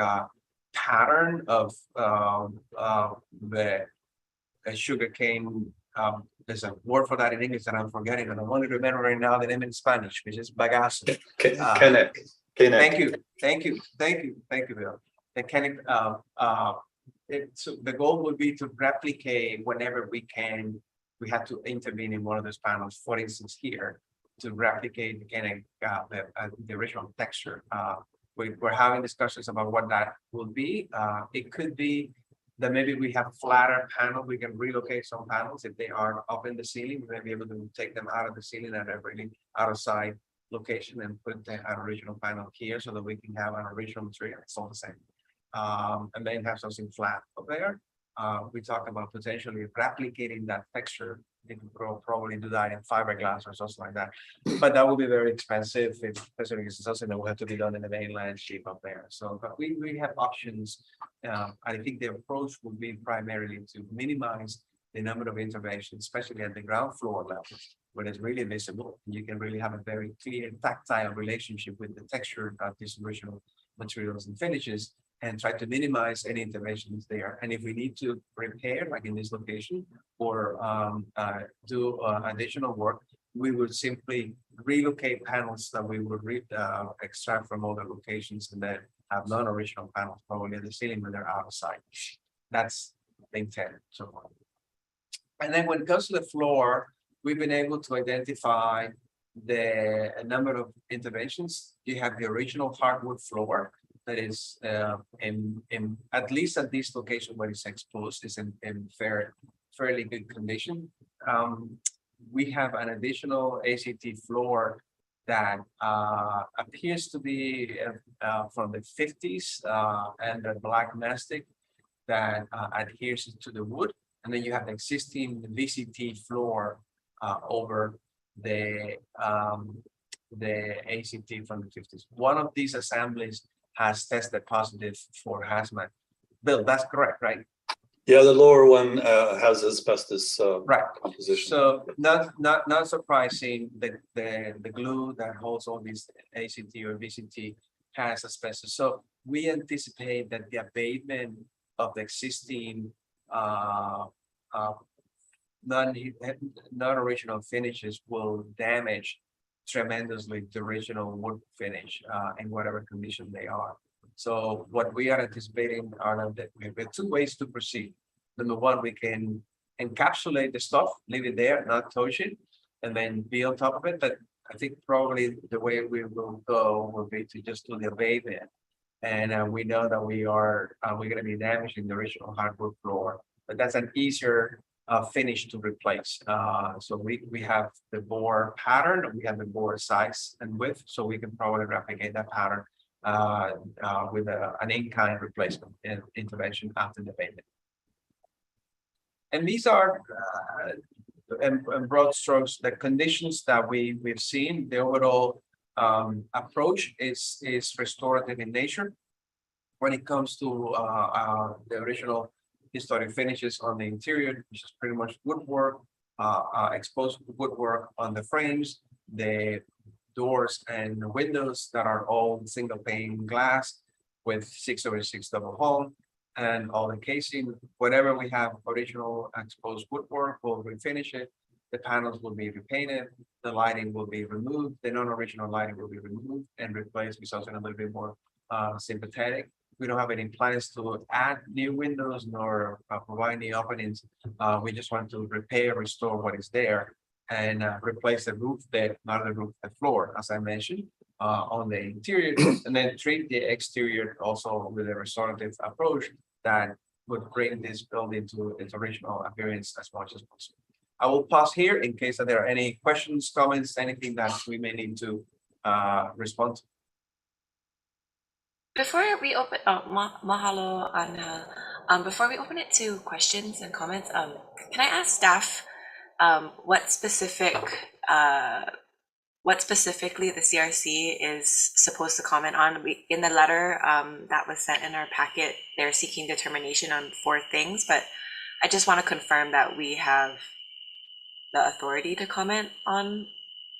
pattern of the sugarcane. There's a word for that in English that I'm forgetting, and I want to remember right now the name in Spanish, which is bagazo. Thank you, Bill. So the goal would be to replicate whenever we can. We have to intervene in one of those panels, for instance, here, to replicate again the original texture. We're having discussions about what that will be. It could be that maybe we have flatter panel. We can relocate some panels if they are up in the ceiling. We may be able to take them out of the ceiling at a really outside location and put an original panel here so that we can have an original material. It's all the same. And then have something flat up there. We talk about potentially replicating that texture. You can probably do that in fiberglass or something like that. But that would be very expensive, especially because it's something that will have to be done in the mainland shape up there. So, but we have options. I think the approach would be primarily to minimize the number of interventions, especially at the ground floor level, where it's really visible. You can really have a very clear tactile relationship with the texture of these original materials and finishes, and try to minimize any interventions there. And if we need to repair, like in this location, or do additional work, we would simply relocate panels that we would extract from other locations and then have non-original panels probably at the ceiling when they're outside. That's the intent so far. And then when it comes to the floor, we've been able to identify the number of interventions. You have the original hardwood floor that is in at least at this location where it's exposed is in fairly good condition. We have an additional ACT floor that appears to be from the 50s and the black mastic that adheres to the wood. And then you have the existing VCT floor over the ACT from the 50s. One of these assemblies has tested positive for hazmat. Bill, that's correct, right? Yeah, the lower one has asbestos right composition. So not surprising that the glue that holds all these ACT or VCT has asbestos. So we anticipate that the abatement of the existing non-original finishes will damage tremendously the original wood finish in whatever condition they are. So what we are anticipating are that we have two ways to proceed. Number one, we can encapsulate the stuff, leave it there, not touch it, and then be on top of it. But I think probably the way we will go will be to just do the abatement. And we know that we're going to be damaging the original hardwood floor, but that's an easier finish to replace. So we have the bore pattern, we have the bore size and width, so we can probably replicate that pattern with an in-kind replacement and intervention after the abatement. And these are in broad strokes the conditions that we've seen. The overall approach is restorative in nature. When it comes to the original historic finishes on the interior, which is pretty much woodwork, exposed woodwork on the frames, the doors and the windows that are all single pane glass with 6/6 double hung, and all the casing. Whenever we have original exposed woodwork, we'll refinish it. The panels will be repainted, the lighting will be removed, the non-original lighting will be removed and replaced with something a little bit more sympathetic. We don't have any plans to add new windows nor provide new openings. We just want to repair, restore what is there, and replace the roof deck, not the roof, the floor, as I mentioned, on the interior, and then treat the exterior also with a restorative approach that would bring this building to its original appearance as much as possible. I will pause here in case that there are any questions, comments, anything that we may need to respond to. Before we open, mahalo, Anna. Before we open it to questions and comments, can I ask staff what specifically the CRC is supposed to comment on? In the letter that was sent in our packet, they're seeking determination on 4 things, but I just want to confirm that we have the authority to comment on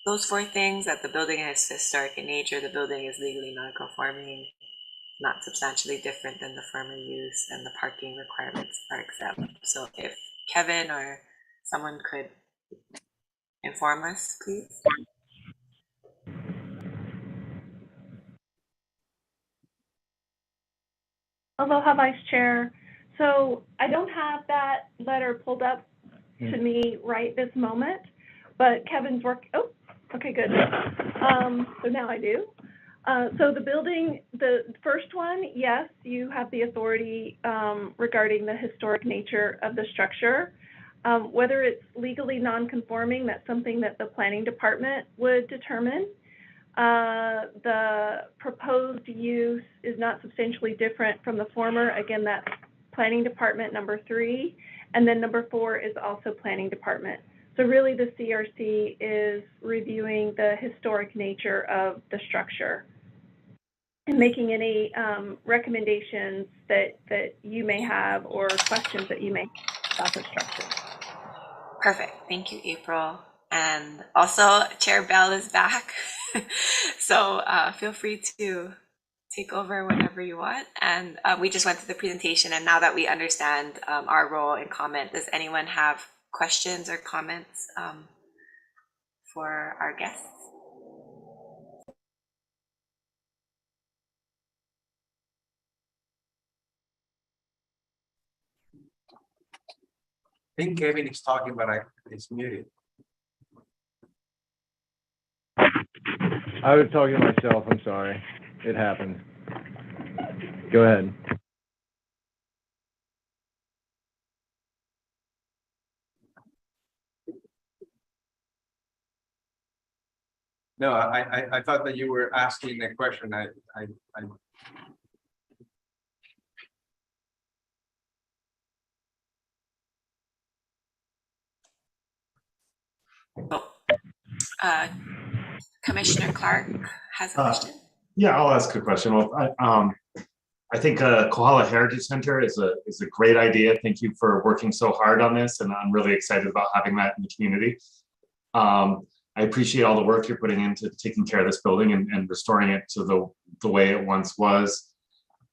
those 4 things, that the building is historic in nature, the building is legally non-conforming, not substantially different than the former use, and the parking requirements are exempt. So if Kevin or someone could inform us, please. Aloha, Vice Chair. So I don't have that letter pulled up to me right this moment, but Kevin's work. Oh, okay, good. So now I do. So the building, the first one, yes, you have the authority regarding the historic nature of the structure. Whether it's legally non-conforming, that's something that the planning department would determine. The proposed use is not substantially different from the former. Again, that's planning department number 3. And then number 4 is also planning department. So really the CRC is reviewing the historic nature of the structure and making any recommendations that you may have or questions that you may have about the structure. Perfect. Thank you, April. And also Chair Bell is back. So feel free to take over whenever you want. And we just went through the presentation, and now that we understand our role and comment, does anyone have questions or comments for our guests? I think Kevin is talking, but it's muted. I was talking to myself, I'm sorry. It happened. Go ahead. No, I thought that you were asking a question. Commissioner Clark has a question. Yeah, I'll ask a question. Well, I think Kohala Heritage Center is a great idea. Thank you for working so hard on this, and I'm really excited about having that in the community. I appreciate all the work you're putting into taking care of this building and restoring it to the way it once was.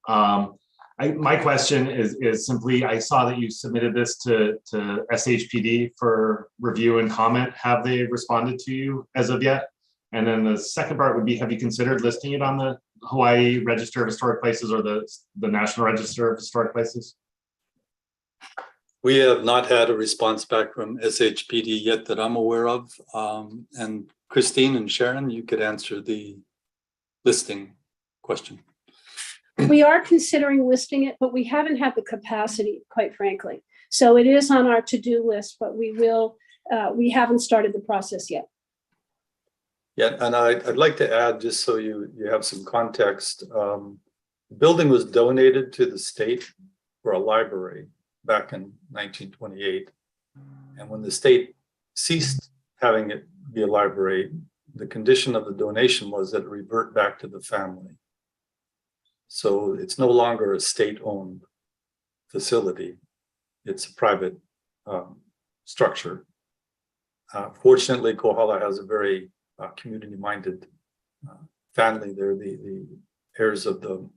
My question is simply, I saw that you submitted this to SHPD for review and comment. Have they responded to you as of yet? And then the second part would be, have you considered listing it on the Hawaii Register of Historic Places or the National Register of Historic Places? We have not had a response back from SHPD yet that I'm aware of. And Christine and Sharon, you could answer the listing question. We are considering listing it, but we haven't had the capacity, quite frankly. So it is on our to-do list, but we haven't started the process yet. Yeah, and I'd like to add, just so you have some context, the building was donated to the state for a library back in 1928. And when the state ceased having it be a library, the condition of the donation was that it revert back to the family. So it's no longer a state-owned facility. It's a private structure. Fortunately, Kohala has a very community-minded family. They're the heirs of the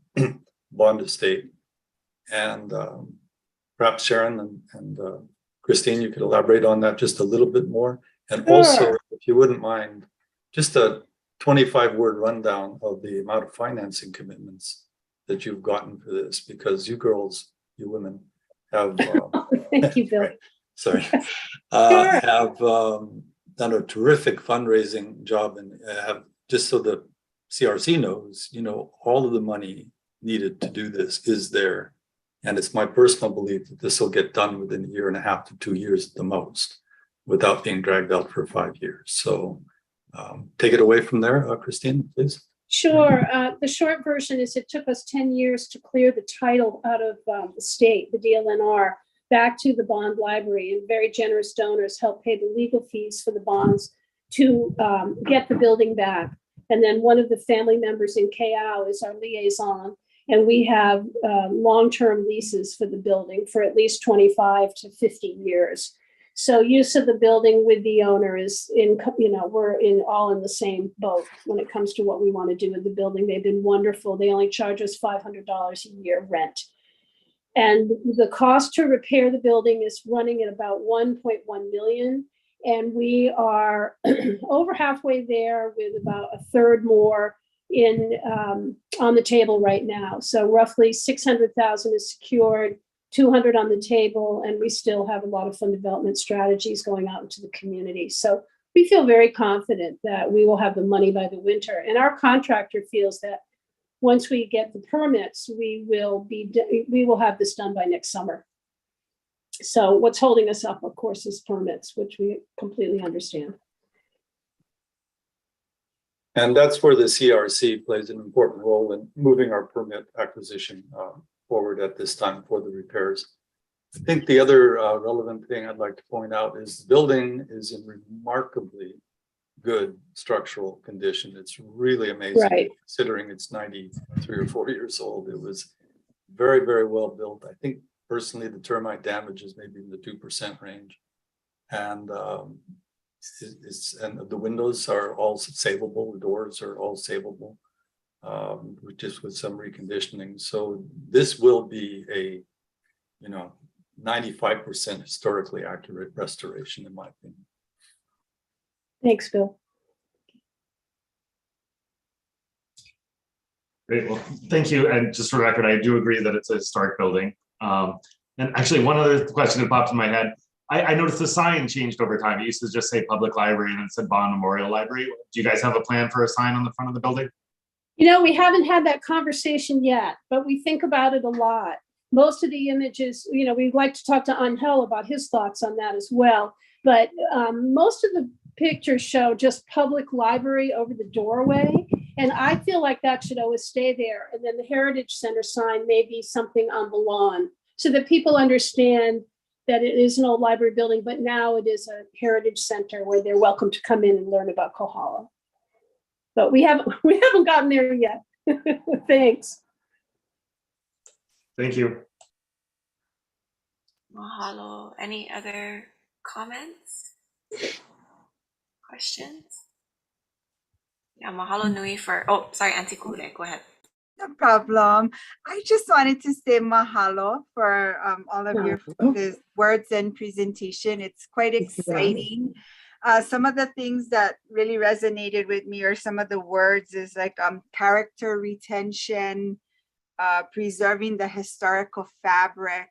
Bond estate. And perhaps Sharon and Christine, you could elaborate on that just a little bit more. And also, if you wouldn't mind, just a 25-word rundown of the amount of financing commitments that you've gotten for this, because you girls, you women have Thank you, Bill. sorry, have done a terrific fundraising job, and have, just so the CRC knows, all of the money needed to do this is there. And it's my personal belief that this will get done within 1.5 to 2 years at the most, without being dragged out for 5 years. So take it away from there, Christine, please. Sure. The short version is it took us 10 years to clear the title out of the state, the DLNR, back to the bond library, and very generous donors helped pay the legal fees for the bonds to get the building back. And then one of the family members in Kayao is our liaison, and we have long-term leases for the building for at least 25 to 50 years. So use of the building with the owner is we're all in the same boat when it comes to what we want to do with the building. They've been wonderful. They only charge us $500 a year rent. And the cost to repair the building is running at about 1.1 million. And we are over halfway there, with about a third more on the table right now. So roughly 600,000 is secured, 200 on the table, and we still have a lot of fund development strategies going out into the community. So we feel very confident that we will have the money by the winter. And our contractor feels that once we get the permits, we will have this done by next summer. So what's holding us up, of course, is permits, which we completely understand. And that's where the CRC plays an important role in moving our permit acquisition forward at this time for the repairs. I think the other relevant thing I'd like to point out is the building is in remarkably good structural condition. It's really amazing, right, considering it's 93 or 4 years old. It was very, very well built. I think personally the termite damage is maybe in the 2% range. And and the windows are all savable, the doors are all savable, just with some reconditioning. So this will be a 95% historically accurate restoration, in my opinion. Thanks, Bill. Great, well, thank you. And just for the record, I do agree that it's a historic building. And actually, one other question that popped in my head, I noticed the sign changed over time. It used to just say Public Library and then it said Bond Memorial Library. Do you guys have a plan for a sign on the front of the building? We haven't had that conversation yet, but we think about it a lot. Most of the images, we'd like to talk to Angel about his thoughts on that as well. But most of the pictures show just Public Library over the doorway. And I feel like that should always stay there. And then the Heritage Center sign may be something on the lawn so that people understand that it is an old library building, but now it is a heritage center where they're welcome to come in and learn about Kohala. But we haven't gotten there yet. Thanks. Thank you. Mahalo. Any other comments? Questions? Yeah, mahalo nui for, sorry, Auntie Kule, go ahead. No problem. I just wanted to say mahalo for all of your words and presentation. It's quite exciting. Some of the things that really resonated with me, or some of the words, is like character retention, preserving the historical fabric.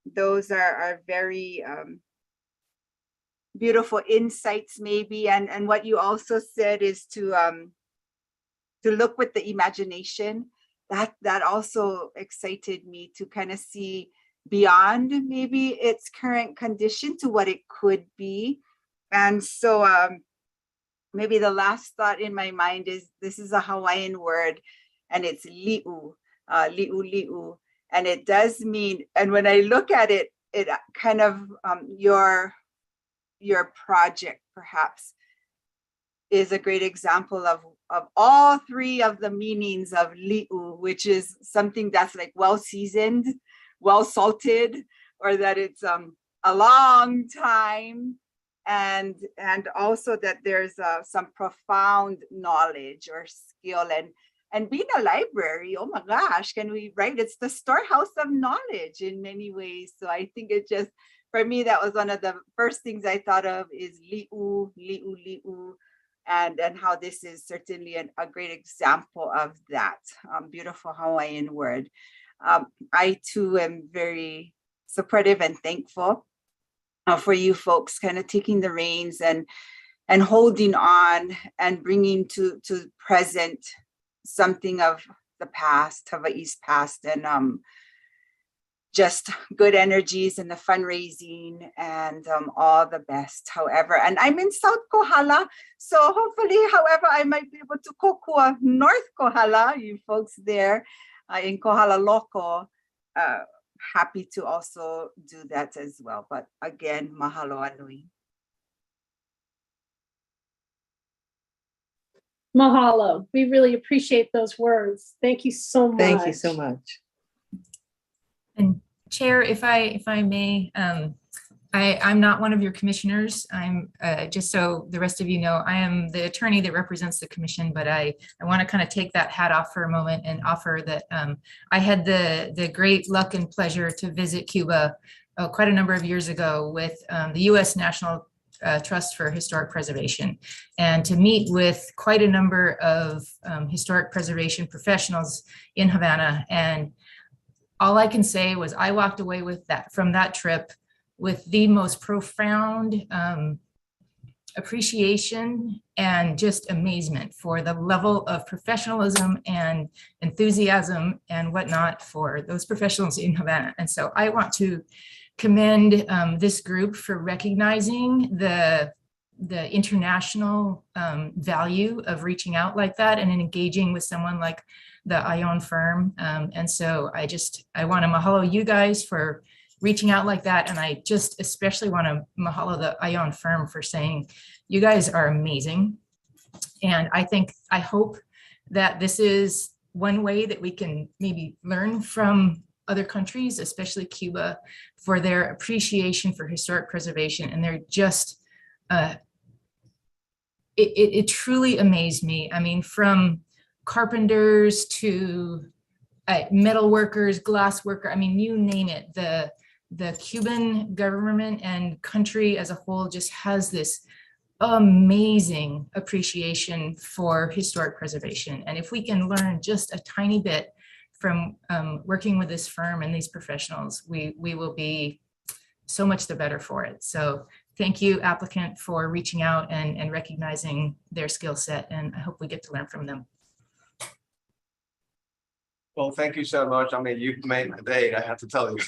Those are very beautiful insights maybe. And what you also said is to look with the imagination. That also excited me to kind of see beyond maybe its current condition to what it could be. And so maybe the last thought in my mind is, this is a Hawaiian word, and it's li'u, li'u. And it does mean, and when I look at it, it kind of, your project perhaps is a great example of all three of the meanings of li'u, which is something that's like well seasoned, well salted, or that it's a long time, and also that there's some profound knowledge or skill. And being a library, oh my gosh, can we, right? It's the storehouse of knowledge in many ways. So I think it just, for me, that was one of the first things I thought of, is li'u, and how this is certainly a great example of that beautiful Hawaiian word. I too am very supportive and thankful for you folks kind of taking the reins and holding on and bringing to present something of the past, Hawaii's past, and just good energies in the fundraising, and all the best. However, and I'm in South Kohala, so hopefully, however, I might be able to kokua North Kohala, you folks there in Kohala Loko. Happy to also do that as well. But again, mahalo anui. Mahalo. We really appreciate those words. Thank you so much. Thank you so much. And Chair, if I may, I'm not one of your commissioners. I'm just so the rest of you know, I am the attorney that represents the commission, but I want to kind of take that hat off for a moment and offer that I had the great luck and pleasure to visit Cuba quite a number of years ago with the U.S. National Trust for Historic Preservation, and to meet with quite a number of historic preservation professionals in Havana. And all I can say was I walked away with that from that trip with the most profound appreciation and just amazement for the level of professionalism and enthusiasm and whatnot for those professionals in Havana. And so I want to commend this group for recognizing the international value of reaching out like that and engaging with someone like the Ion firm. And so I want to mahalo you guys for reaching out like that. And I just especially want to mahalo the Ion firm for saying, you guys are amazing. And I hope that this is one way that we can maybe learn from other countries, especially Cuba, for their appreciation for historic preservation. And they're just, it truly amazed me. I mean, from carpenters to metal workers, glass worker, I mean, you name it, the Cuban government and country as a whole just has this amazing appreciation for historic preservation. And if we can learn just a tiny bit from working with this firm and these professionals, we will be so much the better for it. So thank you, applicant, for reaching out and recognizing their skill set. And I hope we get to learn from them. Well, thank you so much. I mean, you've made my day, I have to tell you.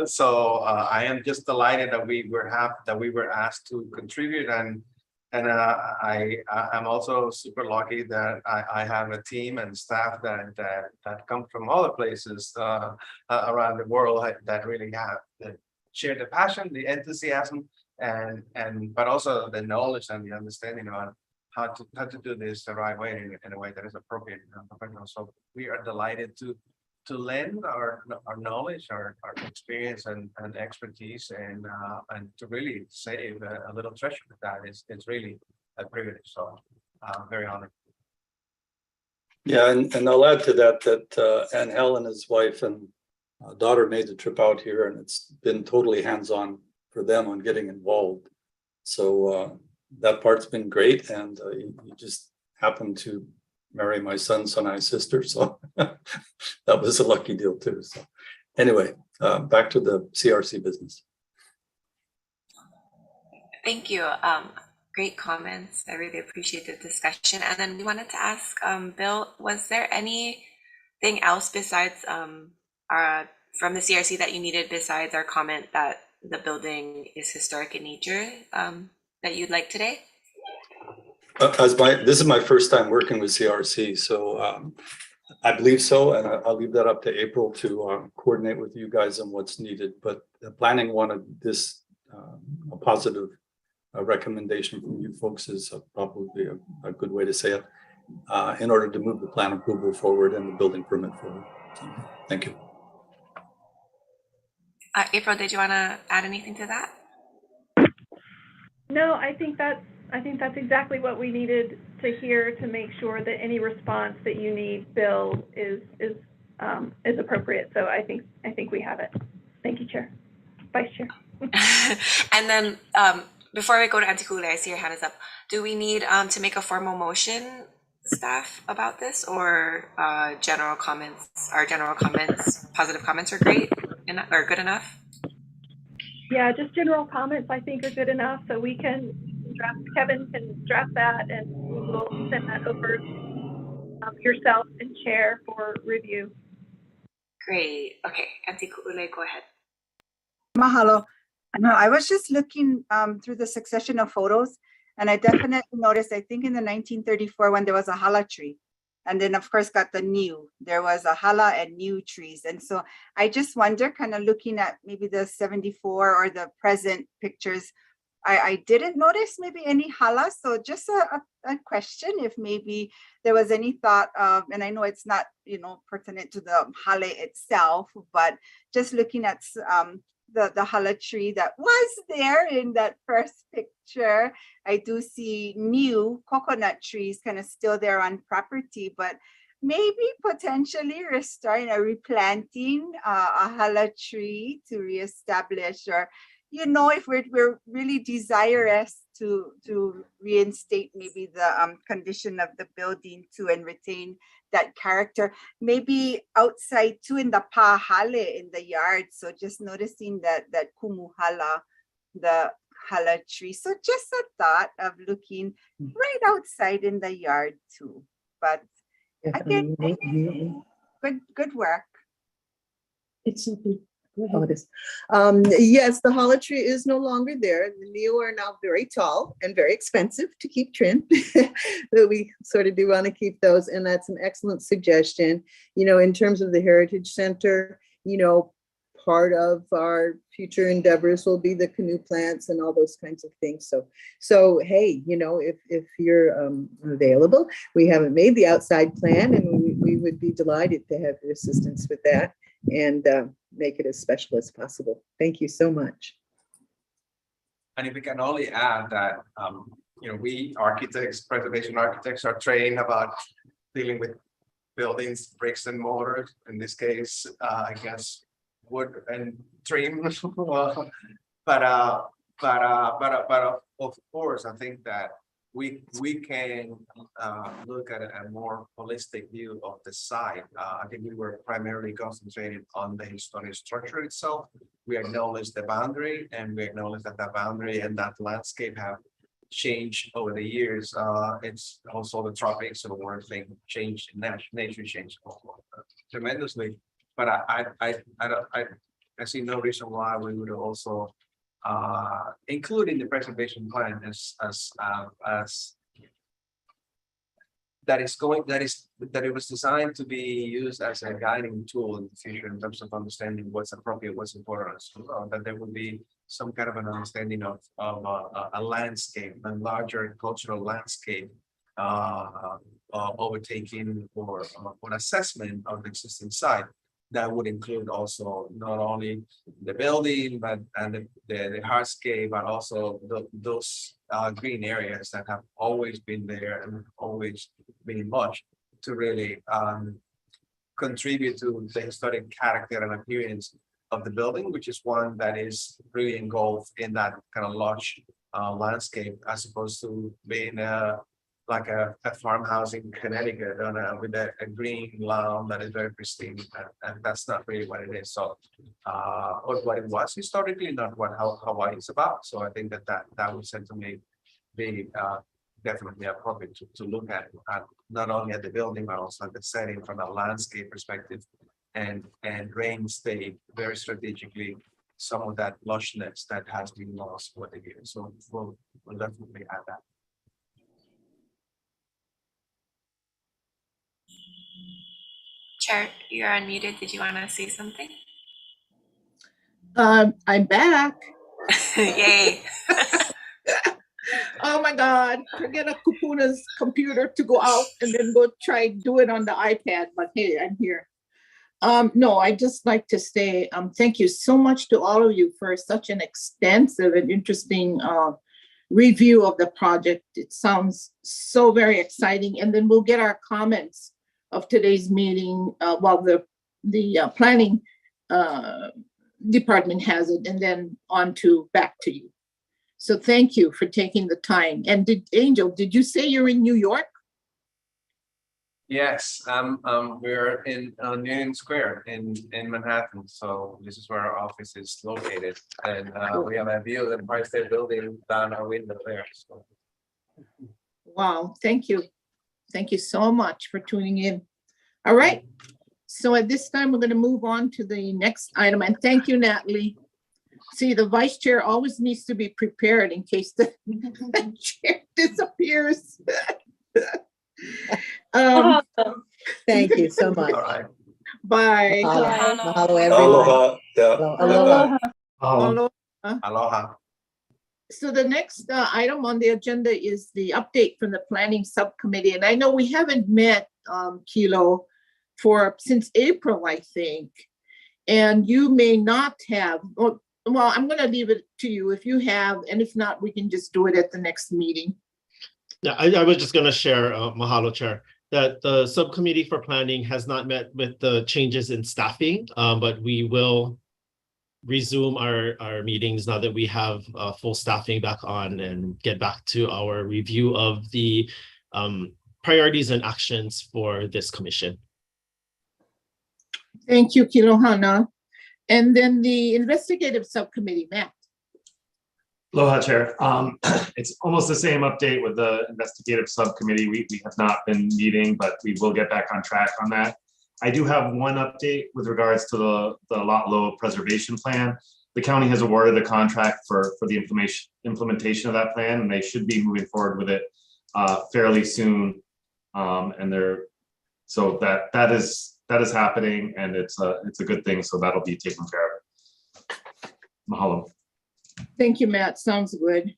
So I am just delighted that we were asked to contribute, and I'm also super lucky that I have a team and staff that come from other places around the world that really share the passion, the enthusiasm, but also the knowledge and the understanding on how to do this the right way in a way that is appropriate and professional. So we are delighted to lend our knowledge, our experience and expertise, and to really save a little treasure of that is really a privilege. So very honored. Yeah, and I'll add to that Angel and his wife and daughter made the trip out here, and it's been totally hands-on for them on getting involved. So that part's been great, and you just happened to marry my son's Sonai's sister, so that was a lucky deal too. So anyway, back to the CRC business. Thank you. Great comments. I really appreciate the discussion. And then we wanted to ask Bill, was there anything else besides from the CRC that you needed besides our comment that the building is historic in nature that you'd like today? This is my first time working with CRC, so I believe so, and I'll leave that up to April to coordinate with you guys on what's needed. But the planning wanted this a positive recommendation from you folks is probably a good way to say it in order to move the plan approval forward and the building permit forward. So, thank you. April, did you want to add anything to that? No, I think that's exactly what we needed to hear to make sure that any response that you need, Bill, is appropriate. So I think we have it. Thank you, Chair, Vice Chair. And then before we go to Auntie Kule, I see your hand is up. Do we need to make a formal motion, staff, about this, or general comments? Our general comments, positive comments are great or good enough? Yeah, just general comments I think are good enough. So we can draft, Kevin can draft that, and we will send that over yourself and Chair for review. Great. Okay, Auntie Kule, go ahead. Mahalo. No, I was just looking through the succession of photos, and I definitely noticed, I think in the 1934 when there was a hala tree, and then of course got the new, there was a hala and new trees. And so I just wonder, kind of looking at maybe the 74 or the present pictures, I didn't notice maybe any hala. So just a question, if maybe there was any thought of, and I know it's not, pertinent to the hala itself, but just looking at the hala tree that was there in that first picture. I do see new coconut trees kind of still there on property, but maybe potentially restoring or replanting a hala tree to reestablish, or if we're really desirous to reinstate maybe the condition of the building too and retain that character, maybe outside too in the pahale in the yard. So just noticing that kumuhala, the hala tree. So just a thought of looking right outside in the yard too. But again, good work. It's okay. Oh, it is. Yes, the hala tree is no longer there. The neo are now very tall and very expensive to keep trimmed. But we sort of do want to keep those, and that's an excellent suggestion. In terms of the Heritage Center, part of our future endeavors will be the canoe plants and all those kinds of things. So hey, if you're available, we haven't made the outside plan, and we would be delighted to have your assistance with that and make it as special as possible. Thank you so much. And if we can only add that, we architects, preservation architects, are trained about dealing with buildings, bricks and mortar. In this case, I guess wood and trim. But of course, I think that we can look at a more holistic view of the site. I think we were primarily concentrated on the historic structure itself. We acknowledge the boundary, and we acknowledge that that boundary and that landscape have changed over the years. It's also the tropics of the world thing changed, nature changed tremendously. But I see no reason why we would also including the preservation plan as that it was designed to be used as a guiding tool in the future in terms of understanding what's appropriate, what's important, that there would be some kind of an understanding of a landscape, a larger cultural landscape overtaking or an assessment of the existing site. That would include also not only the building, but the hardscape, but also those green areas that have always been there and always been much to really contribute to the historic character and appearance of the building, which is one that is really engulfed in that kind of lush landscape, as opposed to being like a farmhouse in Connecticut with a green lawn that is very pristine, and that's not really what it is. So, or what it was historically, not what Hawaii is about. So I think that would certainly be definitely appropriate to look at not only at the building, but also at the setting from a landscape perspective, and reinstate very strategically some of that lushness that has been lost over the years. So we'll definitely add that. Chair, you're unmuted. Did you want to say something? I'm back. Yay. Oh my God, forget a Kupuna's computer to go out and then go try do it on the iPad, but hey, I'm here. No, I'd just like to say thank you so much to all of you for such an extensive and interesting review of the project. It sounds so very exciting. And then we'll get our comments of today's meeting while the planning department has it, and then on to back to you. So thank you for taking the time. And Angel, did you say you're in New York? Yes, we're in Union Square in Manhattan. So this is where our office is located, and we have a view of the Empire State Building down our window there. So. Wow, thank you. Thank you so much for tuning in. All right. So at this time, we're going to move on to the next item. And thank you, Natalie. See, the vice chair always needs to be prepared in case the chair disappears. Thank you so much. All right. Bye. Mahalo, mahalo everyone. Aloha. Yeah. Aloha. Aloha. Aloha. So the next item on the agenda is the update from the Planning Subcommittee. And I know we haven't met, Kilo, since April, I think. And you may not have, well, I'm going to leave it to you if you have, and if not, we can just do it at the next meeting. Yeah, I was just going to share, Mahalo, Chair, that the subcommittee for planning has not met with the changes in staffing, but we will resume our meetings now that we have full staffing back on and get back to our review of the priorities and actions for this commission. Thank you, Kilohana. And then the investigative subcommittee, Matt. Aloha, Chair. It's almost the same update with the investigative subcommittee. We have not been meeting, but we will get back on track on that. I do have one update with regards to the lot low preservation plan. The county has awarded the contract for the implementation of that plan, and they should be moving forward with it fairly soon. So that is happening, and it's a good thing. So that'll be taken care of. Mahalo. Thank you, Matt. Sounds good.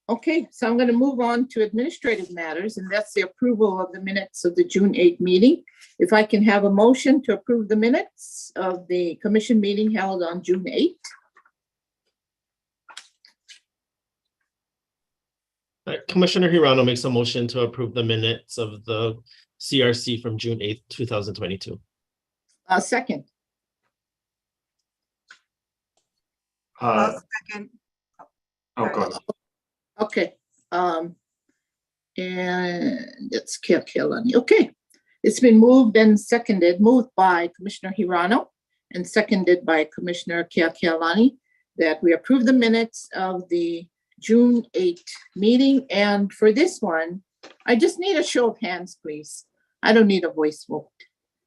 Okay, so I'm going to move on to administrative matters, and that's the approval of the minutes of the June 8th meeting. If I can have a motion to approve the minutes of the commission meeting held on June 8th. Commissioner Hirano makes a motion to approve the minutes of the CRC from June 8th, 2022. Second. Second. Oh, go ahead. Okay. And it's Kealani. Okay. It's been moved by Commissioner Hirano and seconded by Commissioner Kealani that we approve the minutes of the June 8th meeting. And for this one, I just need a show of hands, please. I don't need a voice vote.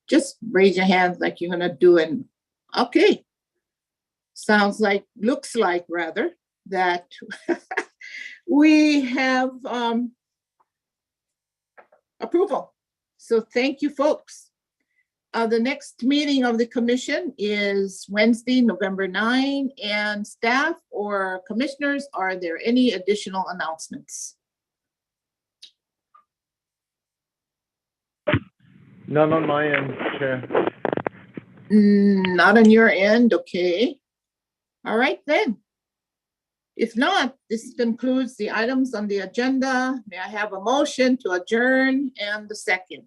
Just raise your hand like you're gonna do it. Okay. Sounds like, looks like rather, that we have approval. So thank you, folks. The next meeting of the commission is Wednesday, November 9, and staff or commissioners, are there any additional announcements? None on my end, Chair. Not on your end, okay. All right then. If not, this concludes the items on the agenda. May I have a motion to adjourn and the second?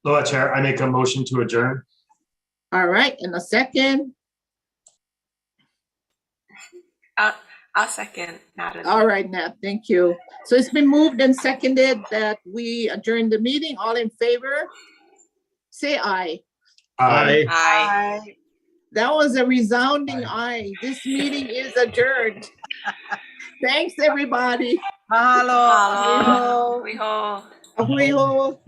Aloha, Chair. I make a motion to adjourn. All right, and a second? I'll second Natalie. All right, Nat, thank you. So it's been moved and seconded that we adjourn the meeting. All in favor? Say aye. Aye. Aye. That was a resounding aye. This meeting is adjourned. Thanks, everybody. Mahalo. Mahalo. Riho. Ahui ho.